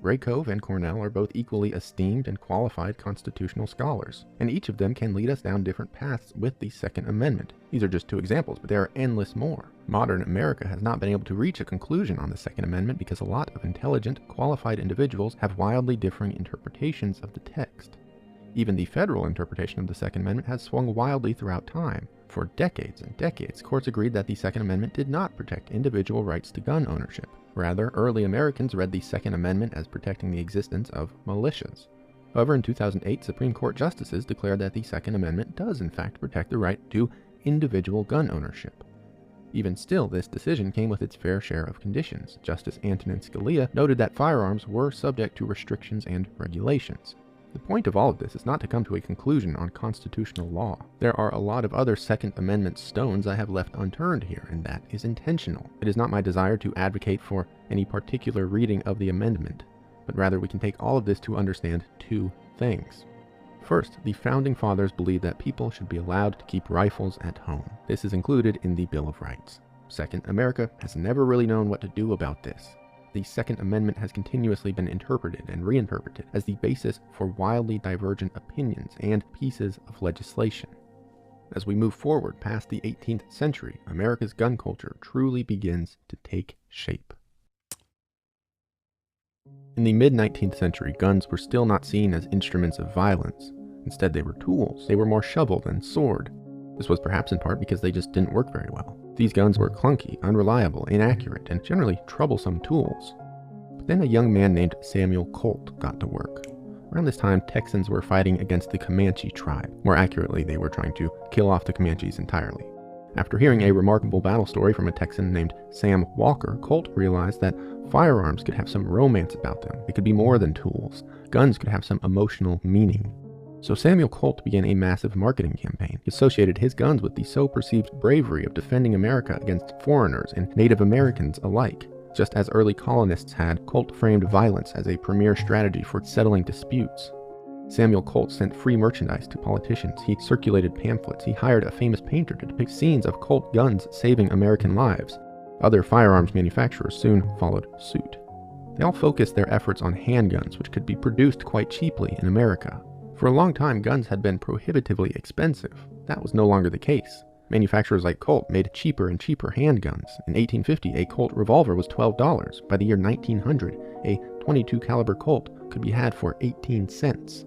Rakove and Cornell are both equally esteemed and qualified constitutional scholars, and each of them can lead us down different paths with the Second Amendment. These are just two examples, but there are endless more. Modern America has not been able to reach a conclusion on the Second Amendment because a lot of intelligent, qualified individuals have wildly differing interpretations of the text. Even the federal interpretation of the Second Amendment has swung wildly throughout time. For decades and decades, courts agreed that the Second Amendment did not protect individual rights to gun ownership. Rather, early Americans read the Second Amendment as protecting the existence of militias. However, in 2008, Supreme Court justices declared that the Second Amendment does in fact protect the right to individual gun ownership. Even still, this decision came with its fair share of conditions. Justice Antonin Scalia noted that firearms were subject to restrictions and regulations. The point of all of this is not to come to a conclusion on constitutional law. There are a lot of other Second Amendment stones I have left unturned here, and that is intentional. It is not my desire to advocate for any particular reading of the amendment, but rather we can take all of this to understand two things. First, the Founding Fathers believed that people should be allowed to keep rifles at home. This is included in the Bill of Rights. Second, America has never really known what to do about this. The Second Amendment has continuously been interpreted and reinterpreted as the basis for wildly divergent opinions and pieces of legislation. As we move forward past the 18th century, America's gun culture truly begins to take shape. In the mid-19th century, guns were still not seen as instruments of violence. Instead, they were tools. They were more shovel than sword. This was perhaps in part because they just didn't work very well. These guns were clunky, unreliable, inaccurate, and generally troublesome tools. But then a young man named Samuel Colt got to work. Around this time, Texans were fighting against the Comanche tribe. More accurately, they were trying to kill off the Comanches entirely. After hearing a remarkable battle story from a Texan named Sam Walker, Colt realized that firearms could have some romance about them. They could be more than tools. Guns could have some emotional meaning. So Samuel Colt began a massive marketing campaign. He associated his guns with the so-perceived bravery of defending America against foreigners and Native Americans alike. Just as early colonists had, Colt framed violence as a premier strategy for settling disputes. Samuel Colt sent free merchandise to politicians. He circulated pamphlets. He hired a famous painter to depict scenes of Colt guns saving American lives. Other firearms manufacturers soon followed suit. They all focused their efforts on handguns, which could be produced quite cheaply in America. For a long time, guns had been prohibitively expensive. That was no longer the case. Manufacturers like Colt made cheaper and cheaper handguns. In 1850, a Colt revolver was $12. By the year 1900, a .22 caliber Colt could be had for 18 cents.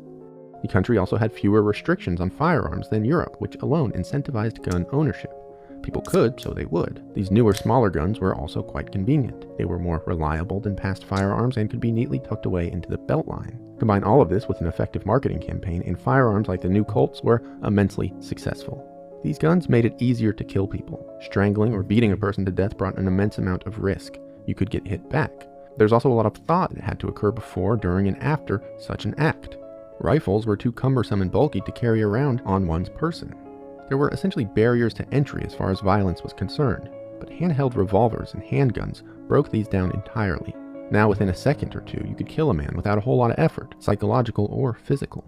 The country also had fewer restrictions on firearms than Europe, which alone incentivized gun ownership. People could, so they would. These newer, smaller guns were also quite convenient. They were more reliable than past firearms and could be neatly tucked away into the belt line. Combine all of this with an effective marketing campaign, and firearms like the new Colts were immensely successful. These guns made it easier to kill people. Strangling or beating a person to death brought an immense amount of risk. You could get hit back. There's also a lot of thought that had to occur before, during, and after such an act. Rifles were too cumbersome and bulky to carry around on one's person. There were essentially barriers to entry as far as violence was concerned, but handheld revolvers and handguns broke these down entirely. Now within a second or two, you could kill a man without a whole lot of effort, psychological or physical.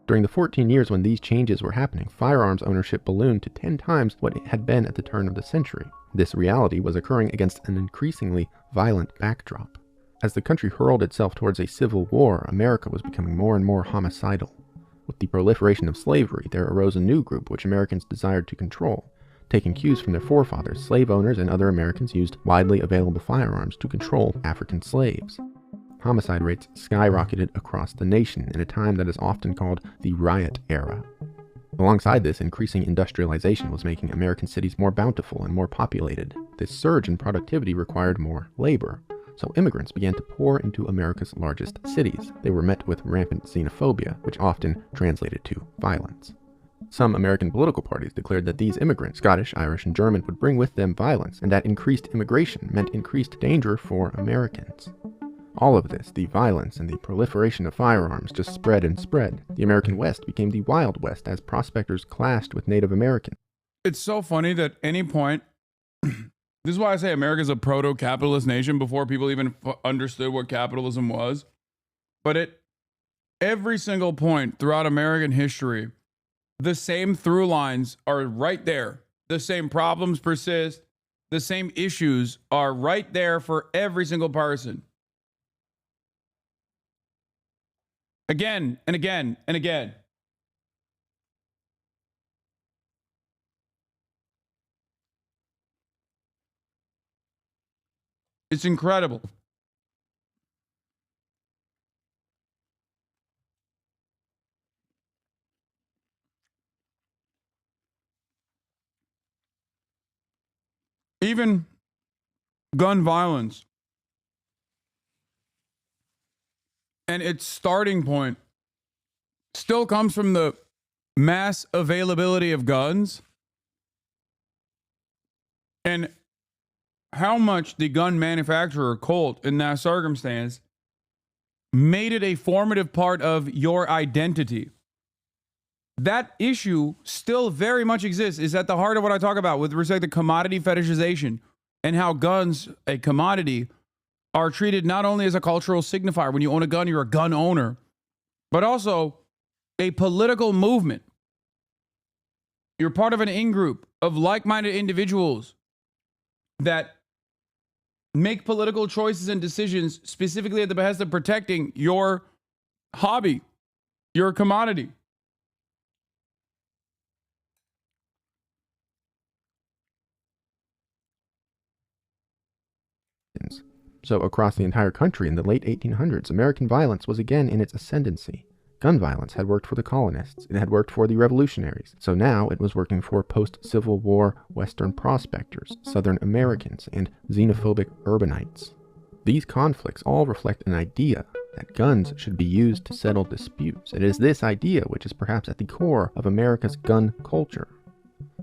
During the 14 years when these changes were happening, firearms ownership ballooned to 10 times what it had been at the turn of the century. This reality was occurring against an increasingly violent backdrop. As the country hurled itself towards a civil war, America was becoming more and more homicidal. With the proliferation of slavery, there arose a new group which Americans desired to control. Taking cues from their forefathers, slave owners and other Americans used widely available firearms to control African slaves. Homicide rates skyrocketed across the nation in a time that is often called the riot era. Alongside this, increasing industrialization was making American cities more bountiful and more populated. This surge in productivity required more labor, so immigrants began to pour into America's largest cities. They were met with rampant xenophobia, which often translated to violence. Some American political parties declared that these immigrants, Scottish, Irish, and German, would bring with them violence, and that increased immigration meant increased danger for Americans. All of this, the violence and the proliferation of firearms, just spread and spread. The American West became the Wild West as prospectors clashed with Native Americans. It's so funny that any point, this is why I say America's a proto-capitalist nation before people even understood what capitalism was. But at every single point throughout American history, the same through lines are right there. The same problems persist. The same issues are right there for every single person. Again and again and again. It's incredible. Even gun violence and its starting point still comes from the mass availability of guns and how much the gun manufacturer, Colt, in that circumstance, made it a formative part of your identity. That issue still very much exists, is at the heart of what I talk about with respect to commodity fetishization and how guns, a commodity, are treated not only as a cultural signifier. When you own a gun, you're a gun owner, but also a political movement. You're part of an in-group of like-minded individuals that make political choices and decisions specifically at the behest of protecting your hobby, your commodity. So across the entire country in the late 1800s, American violence was again in its ascendancy. Gun violence had worked for the colonists, it had worked for the revolutionaries, so now it was working for post-Civil War Western prospectors, Southern Americans, and xenophobic urbanites. These conflicts all reflect an idea that guns should be used to settle disputes. It is this idea which is perhaps at the core of America's gun culture.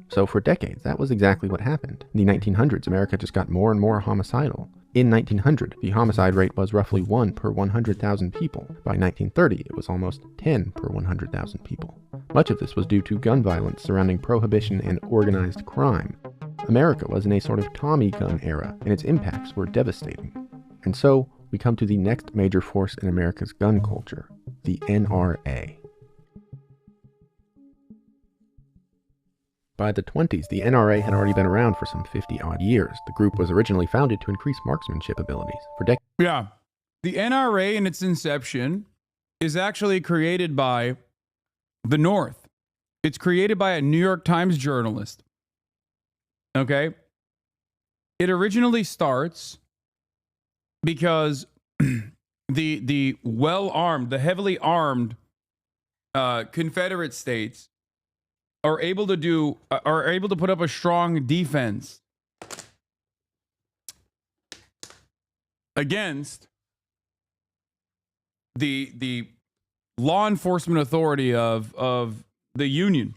So for decades, that was exactly what happened. In the 1900s, America just got more and more homicidal. In 1900, the homicide rate was roughly 1 per 100,000 people. By 1930, it was almost 10 per 100,000 people. Much of this was due to gun violence surrounding prohibition and organized crime. America was in a sort of Tommy gun era, and its impacts were devastating. And so, we come to the next major force in America's gun culture, the NRA. By the 20s, the NRA had already been around for some 50-odd years. The group was originally founded to increase marksmanship abilities. For decades. Yeah. The NRA in its inception is actually created by the North. It's created by a New York Times journalist. Okay? It originally starts because the well-armed, the heavily armed Confederate states are able to put up a strong defense against the law enforcement authority of the Union.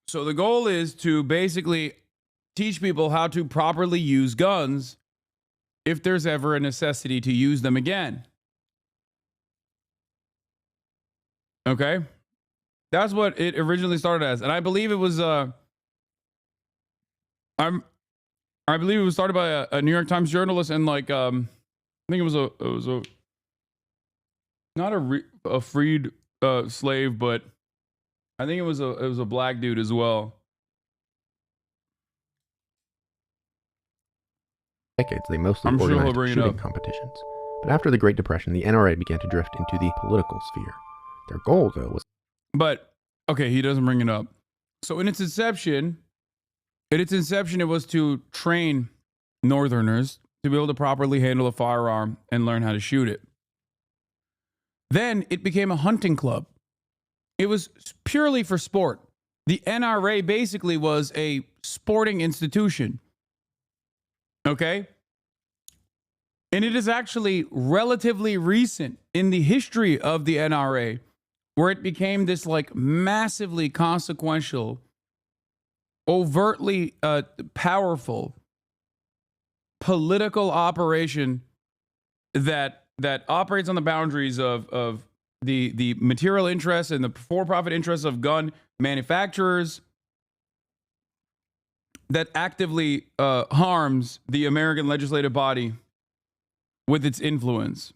So the goal is to basically teach people how to properly use guns if there's ever a necessity to use them again. Okay? That's what it originally started as, and I believe it was I believe it was started by a New York Times journalist, and like I think it was a not a freed slave, but I think it was a black dude as well. Decades, they mostly I'm sure he'll organized bring it shooting up. competitions. But after the Great Depression, the NRA began to drift into the political sphere. Their goal, though, was... But okay, he doesn't bring it up. So in its inception, it was to train Northerners to be able to properly handle a firearm and learn how to shoot it. Then it became a hunting club. It was purely for sport. The NRA basically was a sporting institution. Okay? And it is actually relatively recent in the history of the NRA where it became this like massively consequential, overtly powerful political operation that operates on the boundaries of the material interests and the for-profit interests of gun manufacturers, that actively harms the American legislative body with its influence.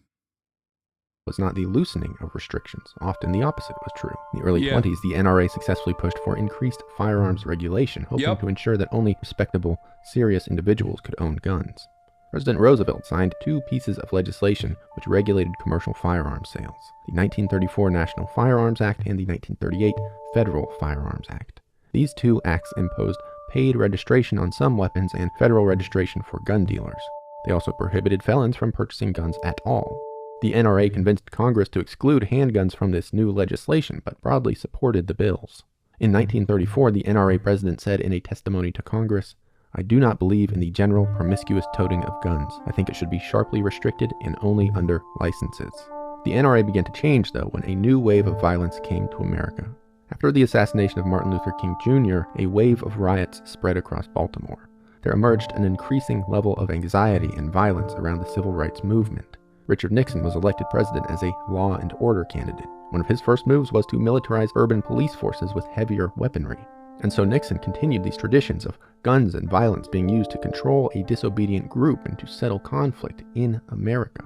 Was not the loosening of restrictions. Often the opposite was true. In the early 20s, the NRA successfully pushed for increased firearms regulation, hoping to ensure that only respectable, serious individuals could own guns. President Roosevelt signed 2 pieces of legislation which regulated commercial firearms sales: the 1934 National Firearms Act and the 1938 Federal Firearms Act. These 2 acts imposed paid registration on some weapons and federal registration for gun dealers. They also prohibited felons from purchasing guns at all. The NRA convinced Congress to exclude handguns from this new legislation, but broadly supported the bills. In 1934, the NRA president said in a testimony to Congress, "I do not believe in the general promiscuous toting of guns. I think it should be sharply restricted and only under licenses." The NRA began to change, though, when a new wave of violence came to America. After the assassination of Martin Luther King Jr., a wave of riots spread across Baltimore. There emerged an increasing level of anxiety and violence around the civil rights movement. Richard Nixon was elected president as a law and order candidate. One of his first moves was to militarize urban police forces with heavier weaponry. And so Nixon continued these traditions of guns and violence being used to control a disobedient group and to settle conflict in America.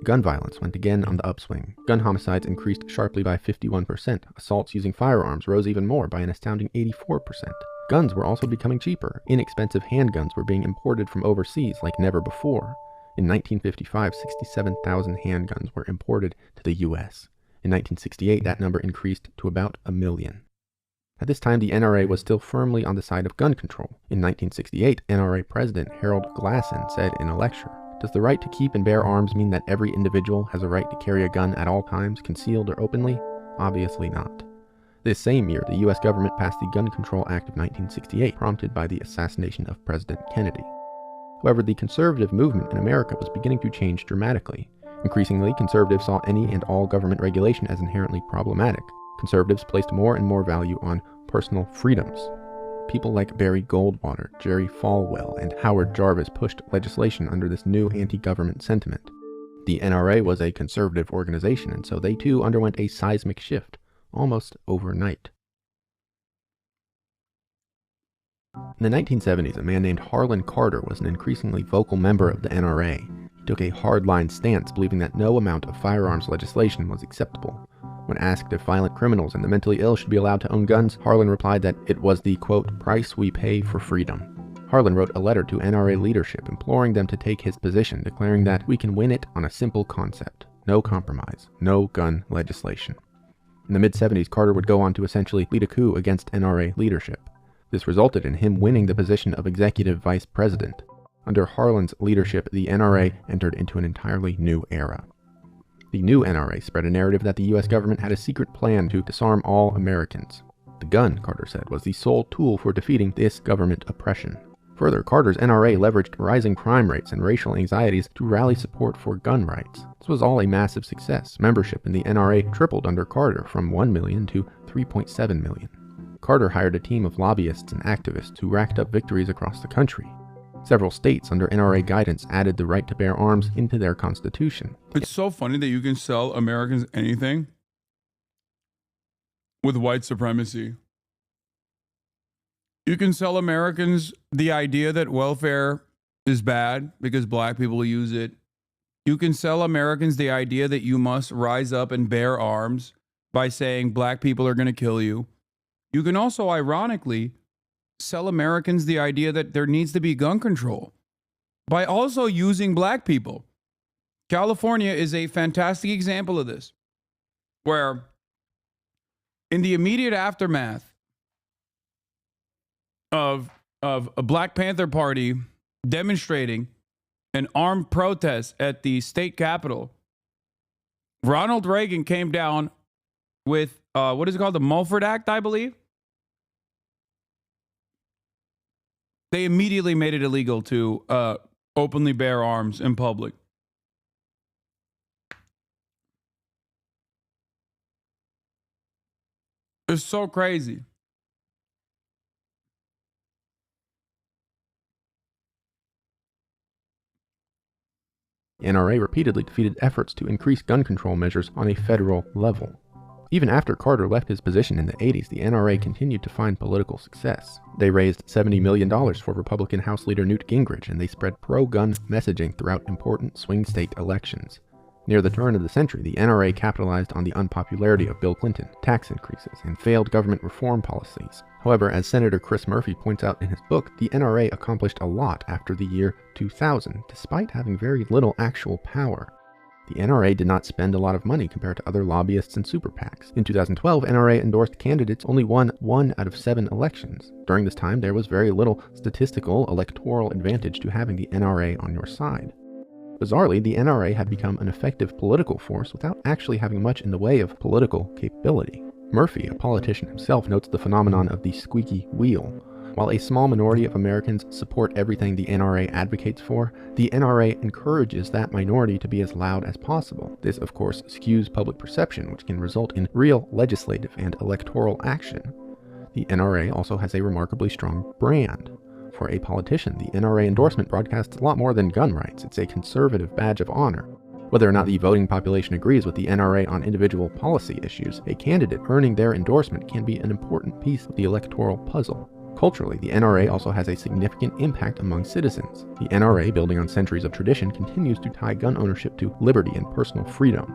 Gun violence went again on the upswing. Gun homicides increased sharply by 51%. Assaults using firearms rose even more by an astounding 84%. Guns were also becoming cheaper. Inexpensive handguns were being imported from overseas like never before. In 1955, 67,000 handguns were imported to the U.S. In 1968, that number increased to about 1 million. At this time, the NRA was still firmly on the side of gun control. In 1968, NRA President Harold Glasson said in a lecture, "Does the right to keep and bear arms mean that every individual has a right to carry a gun at all times, concealed or openly? Obviously not." This same year, the U.S. government passed the Gun Control Act of 1968, prompted by the assassination of President Kennedy. However, the conservative movement in America was beginning to change dramatically. Increasingly, conservatives saw any and all government regulation as inherently problematic. Conservatives placed more and more value on personal freedoms. People like Barry Goldwater, Jerry Falwell, and Howard Jarvis pushed legislation under this new anti-government sentiment. The NRA was a conservative organization, and so they too underwent a seismic shift, almost overnight. In the 1970s, a man named Harlan Carter was an increasingly vocal member of the NRA. He took a hardline stance, believing that no amount of firearms legislation was acceptable. When asked if violent criminals and the mentally ill should be allowed to own guns, Harlan replied that it was the, quote, price we pay for freedom. Harlan wrote a letter to NRA leadership imploring them to take his position, declaring that we can win it on a simple concept: no compromise, no gun legislation. In the mid-70s, Carter would go on to essentially lead a coup against NRA leadership. This resulted in him winning the position of executive vice president. Under Harlan's leadership, the NRA entered into an entirely new era. The new NRA spread a narrative that the U.S. government had a secret plan to disarm all Americans. The gun, Carter said, was the sole tool for defeating this government oppression. Further, Carter's NRA leveraged rising crime rates and racial anxieties to rally support for gun rights. This was all a massive success. Membership in the NRA tripled under Carter from 1 million to 3.7 million. Carter hired a team of lobbyists and activists who racked up victories across the country. Several states under NRA guidance added the right to bear arms into their constitution. It's so funny that you can sell Americans anything with white supremacy. You can sell Americans the idea that welfare is bad because black people use it. You can sell Americans the idea that you must rise up and bear arms by saying black people are going to kill you. You can also, ironically, sell Americans the idea that there needs to be gun control by also using black people. California is a fantastic example of this, where in the immediate aftermath of a Black Panther Party demonstrating an armed protest at the state capitol, Ronald Reagan came down with, what is it called? The Mulford Act, I believe. They immediately made it illegal to openly bear arms in public. It's so crazy. The NRA repeatedly defeated efforts to increase gun control measures on a federal level. Even after Carter left his position in the 80s, the NRA continued to find political success. They raised $70 million for Republican House Leader Newt Gingrich, and they spread pro-gun messaging throughout important swing state elections. Near the turn of the century, the NRA capitalized on the unpopularity of Bill Clinton, tax increases, and failed government reform policies. However, as Senator Chris Murphy points out in his book, the NRA accomplished a lot after the year 2000, despite having very little actual power. The NRA did not spend a lot of money compared to other lobbyists and super PACs. In 2012, NRA endorsed candidates only won 1 out of 7 elections. During this time, there was very little statistical electoral advantage to having the NRA on your side. Bizarrely, the NRA had become an effective political force without actually having much in the way of political capability. Murphy, a politician himself, notes the phenomenon of the squeaky wheel. While a small minority of Americans support everything the NRA advocates for, the NRA encourages that minority to be as loud as possible. This, of course, skews public perception, which can result in real legislative and electoral action. The NRA also has a remarkably strong brand. For a politician, the NRA endorsement broadcasts a lot more than gun rights. It's a conservative badge of honor. Whether or not the voting population agrees with the NRA on individual policy issues, a candidate earning their endorsement can be an important piece of the electoral puzzle. Culturally, the NRA also has a significant impact among citizens. The NRA, building on centuries of tradition, continues to tie gun ownership to liberty and personal freedom.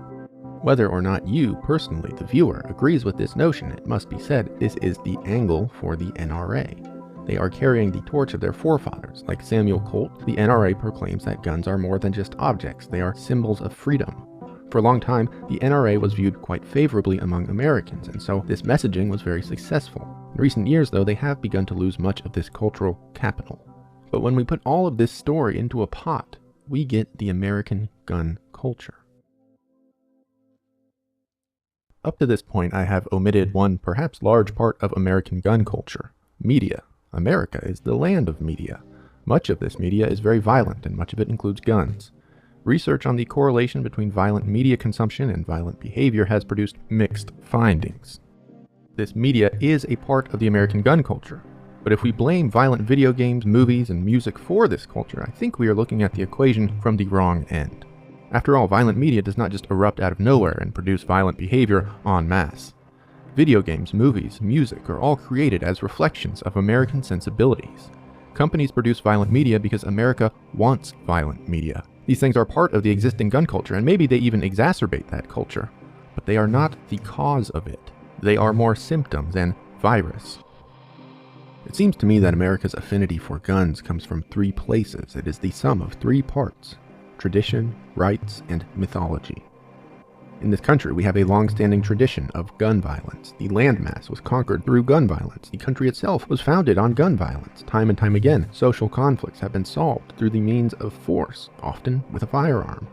Whether or not you, personally, the viewer, agrees with this notion, it must be said, this is the angle for the NRA. They are carrying the torch of their forefathers. Like Samuel Colt, the NRA proclaims that guns are more than just objects, they are symbols of freedom. For a long time, the NRA was viewed quite favorably among Americans, and so this messaging was very successful. In recent years, though, they have begun to lose much of this cultural capital. But when we put all of this story into a pot, we get the American gun culture. Up to this point, I have omitted one perhaps large part of American gun culture: media. America is the land of media. Much of this media is very violent, and much of it includes guns. Research on the correlation between violent media consumption and violent behavior has produced mixed findings. This media is a part of the American gun culture, but if we blame violent video games, movies, and music for this culture, I think we are looking at the equation from the wrong end. After all, violent media does not just erupt out of nowhere and produce violent behavior en masse. Video games, movies, music are all created as reflections of American sensibilities. Companies produce violent media because America wants violent media. These things are part of the existing gun culture, and maybe they even exacerbate that culture. But they are not the cause of it. They are more symptoms than virus. It seems to me that America's affinity for guns comes from 3 places. It is the sum of 3 parts: tradition, rights, and mythology. In this country, we have a long-standing tradition of gun violence. The landmass was conquered through gun violence. The country itself was founded on gun violence. Time and time again, social conflicts have been solved through the means of force, often with a firearm.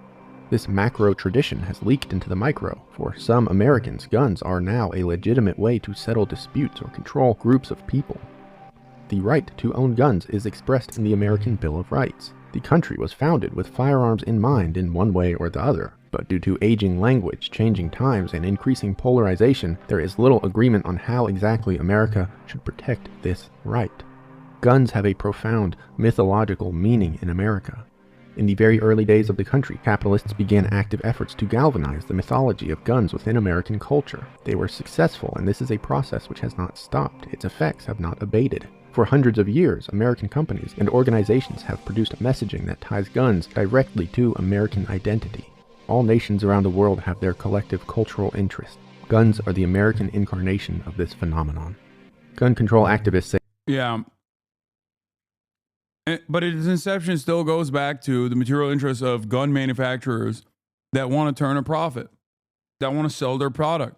This macro tradition has leaked into the micro. For some Americans, guns are now a legitimate way to settle disputes or control groups of people. The right to own guns is expressed in the American Bill of Rights. The country was founded with firearms in mind in one way or the other. But due to aging language, changing times, and increasing polarization, there is little agreement on how exactly America should protect this right. Guns have a profound mythological meaning in America. In the very early days of the country, capitalists began active efforts to galvanize the mythology of guns within American culture. They were successful, and this is a process which has not stopped. Its effects have not abated. For hundreds of years, American companies and organizations have produced messaging that ties guns directly to American identity. All nations around the world have their collective cultural interests. Guns are the American incarnation of this phenomenon. Gun control activists say, Yeah. But its inception still goes back to the material interests of gun manufacturers that want to turn a profit, that want to sell their product.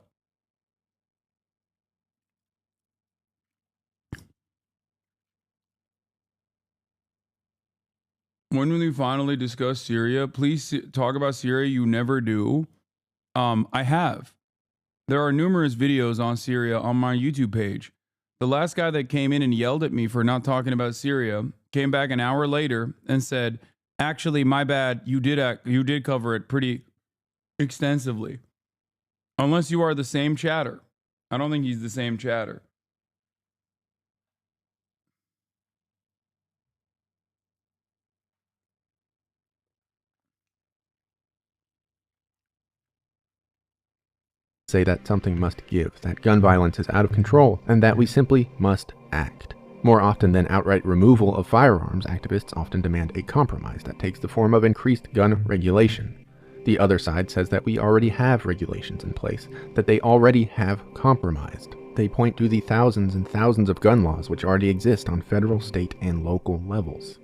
When will you finally discuss Syria? Please talk about Syria. You never do. I have. There are numerous videos on Syria on my YouTube page. The last guy that came in and yelled at me for not talking about Syria came back an hour later and said, actually, my bad, you did cover it pretty extensively. Unless you are the same chatter. I don't think he's the same chatter. say that something must give, that gun violence is out of control, and that we simply must act. More often than outright removal of firearms, activists often demand a compromise that takes the form of increased gun regulation. The other side says that we already have regulations in place, that they already have compromised. They point to the thousands and thousands of gun laws which already exist on federal, state, and local levels.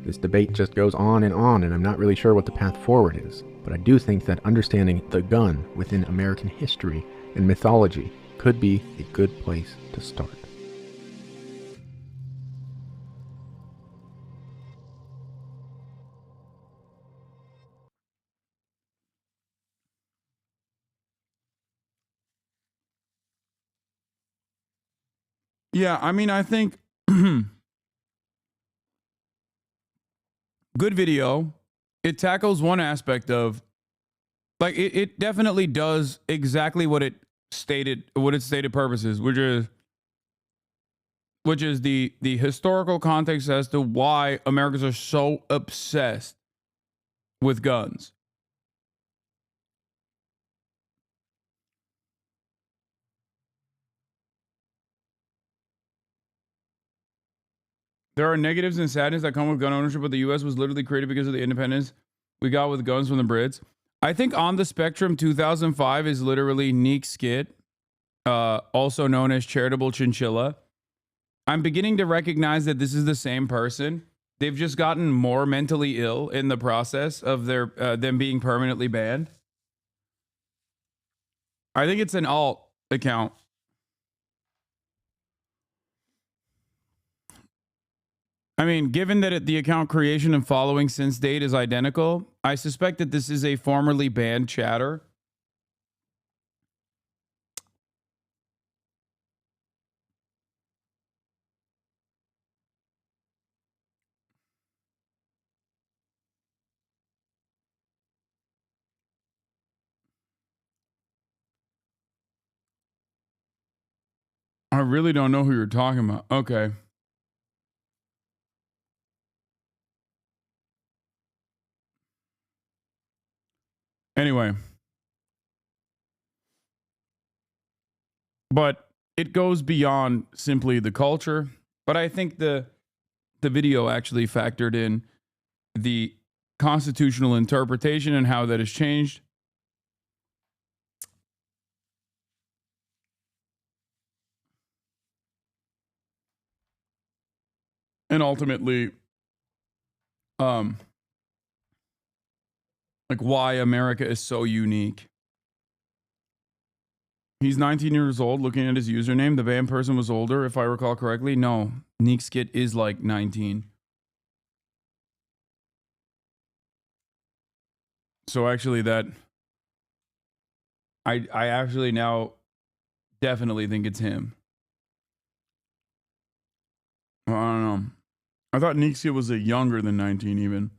This debate just goes on, and I'm not really sure what the path forward is, but I do think that understanding the gun within American history and mythology could be a good place to start. Yeah, I mean, I think good video. It tackles one aspect of, like, it definitely does exactly what its stated purpose is, which is the historical context as to why Americans are so obsessed with guns. There are negatives and sadness that come with gun ownership, but the U.S. was literally created because of the independence we got with guns from the Brits. I think on the spectrum, 2005 is literally Neek Skit, also known as Charitable Chinchilla. I'm beginning to recognize that this is the same person. They've just gotten more mentally ill in the process of their them being permanently banned. I think it's an alt account. I mean, given that the account creation and following since date is identical, I suspect that this is a formerly banned chatter. I really don't know who you're talking about. Okay. Anyway. But it goes beyond simply the culture. But I think the video actually factored in the constitutional interpretation and how that has changed. And ultimately, like why America is so unique. He's 19 years old, looking at his username. The banned person was older, if I recall correctly. No, Neek Skit is like 19. So actually I actually now definitely think it's him. Well, I don't know. I thought Neek Skit was younger than 19 even.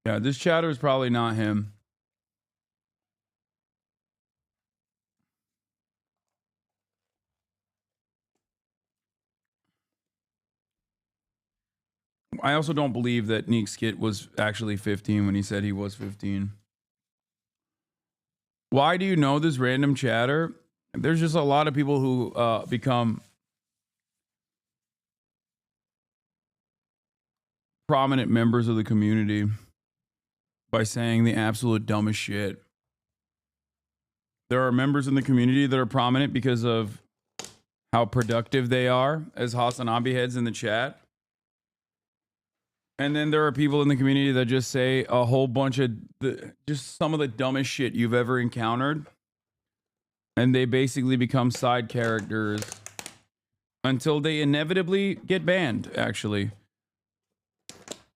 Yeah, this chatter is probably not him. also don't believe that Neek Skit was actually 15 when he said he was 15. Why do you know this random chatter? There's just a lot of people who become prominent members of the community by saying the absolute dumbest shit. There are members in the community that are prominent because of how productive they are as Hasanabi heads in the chat. And then there are people in the community that just say a whole bunch of just some of the dumbest shit you've ever encountered. And they basically become side characters until they inevitably get banned, actually.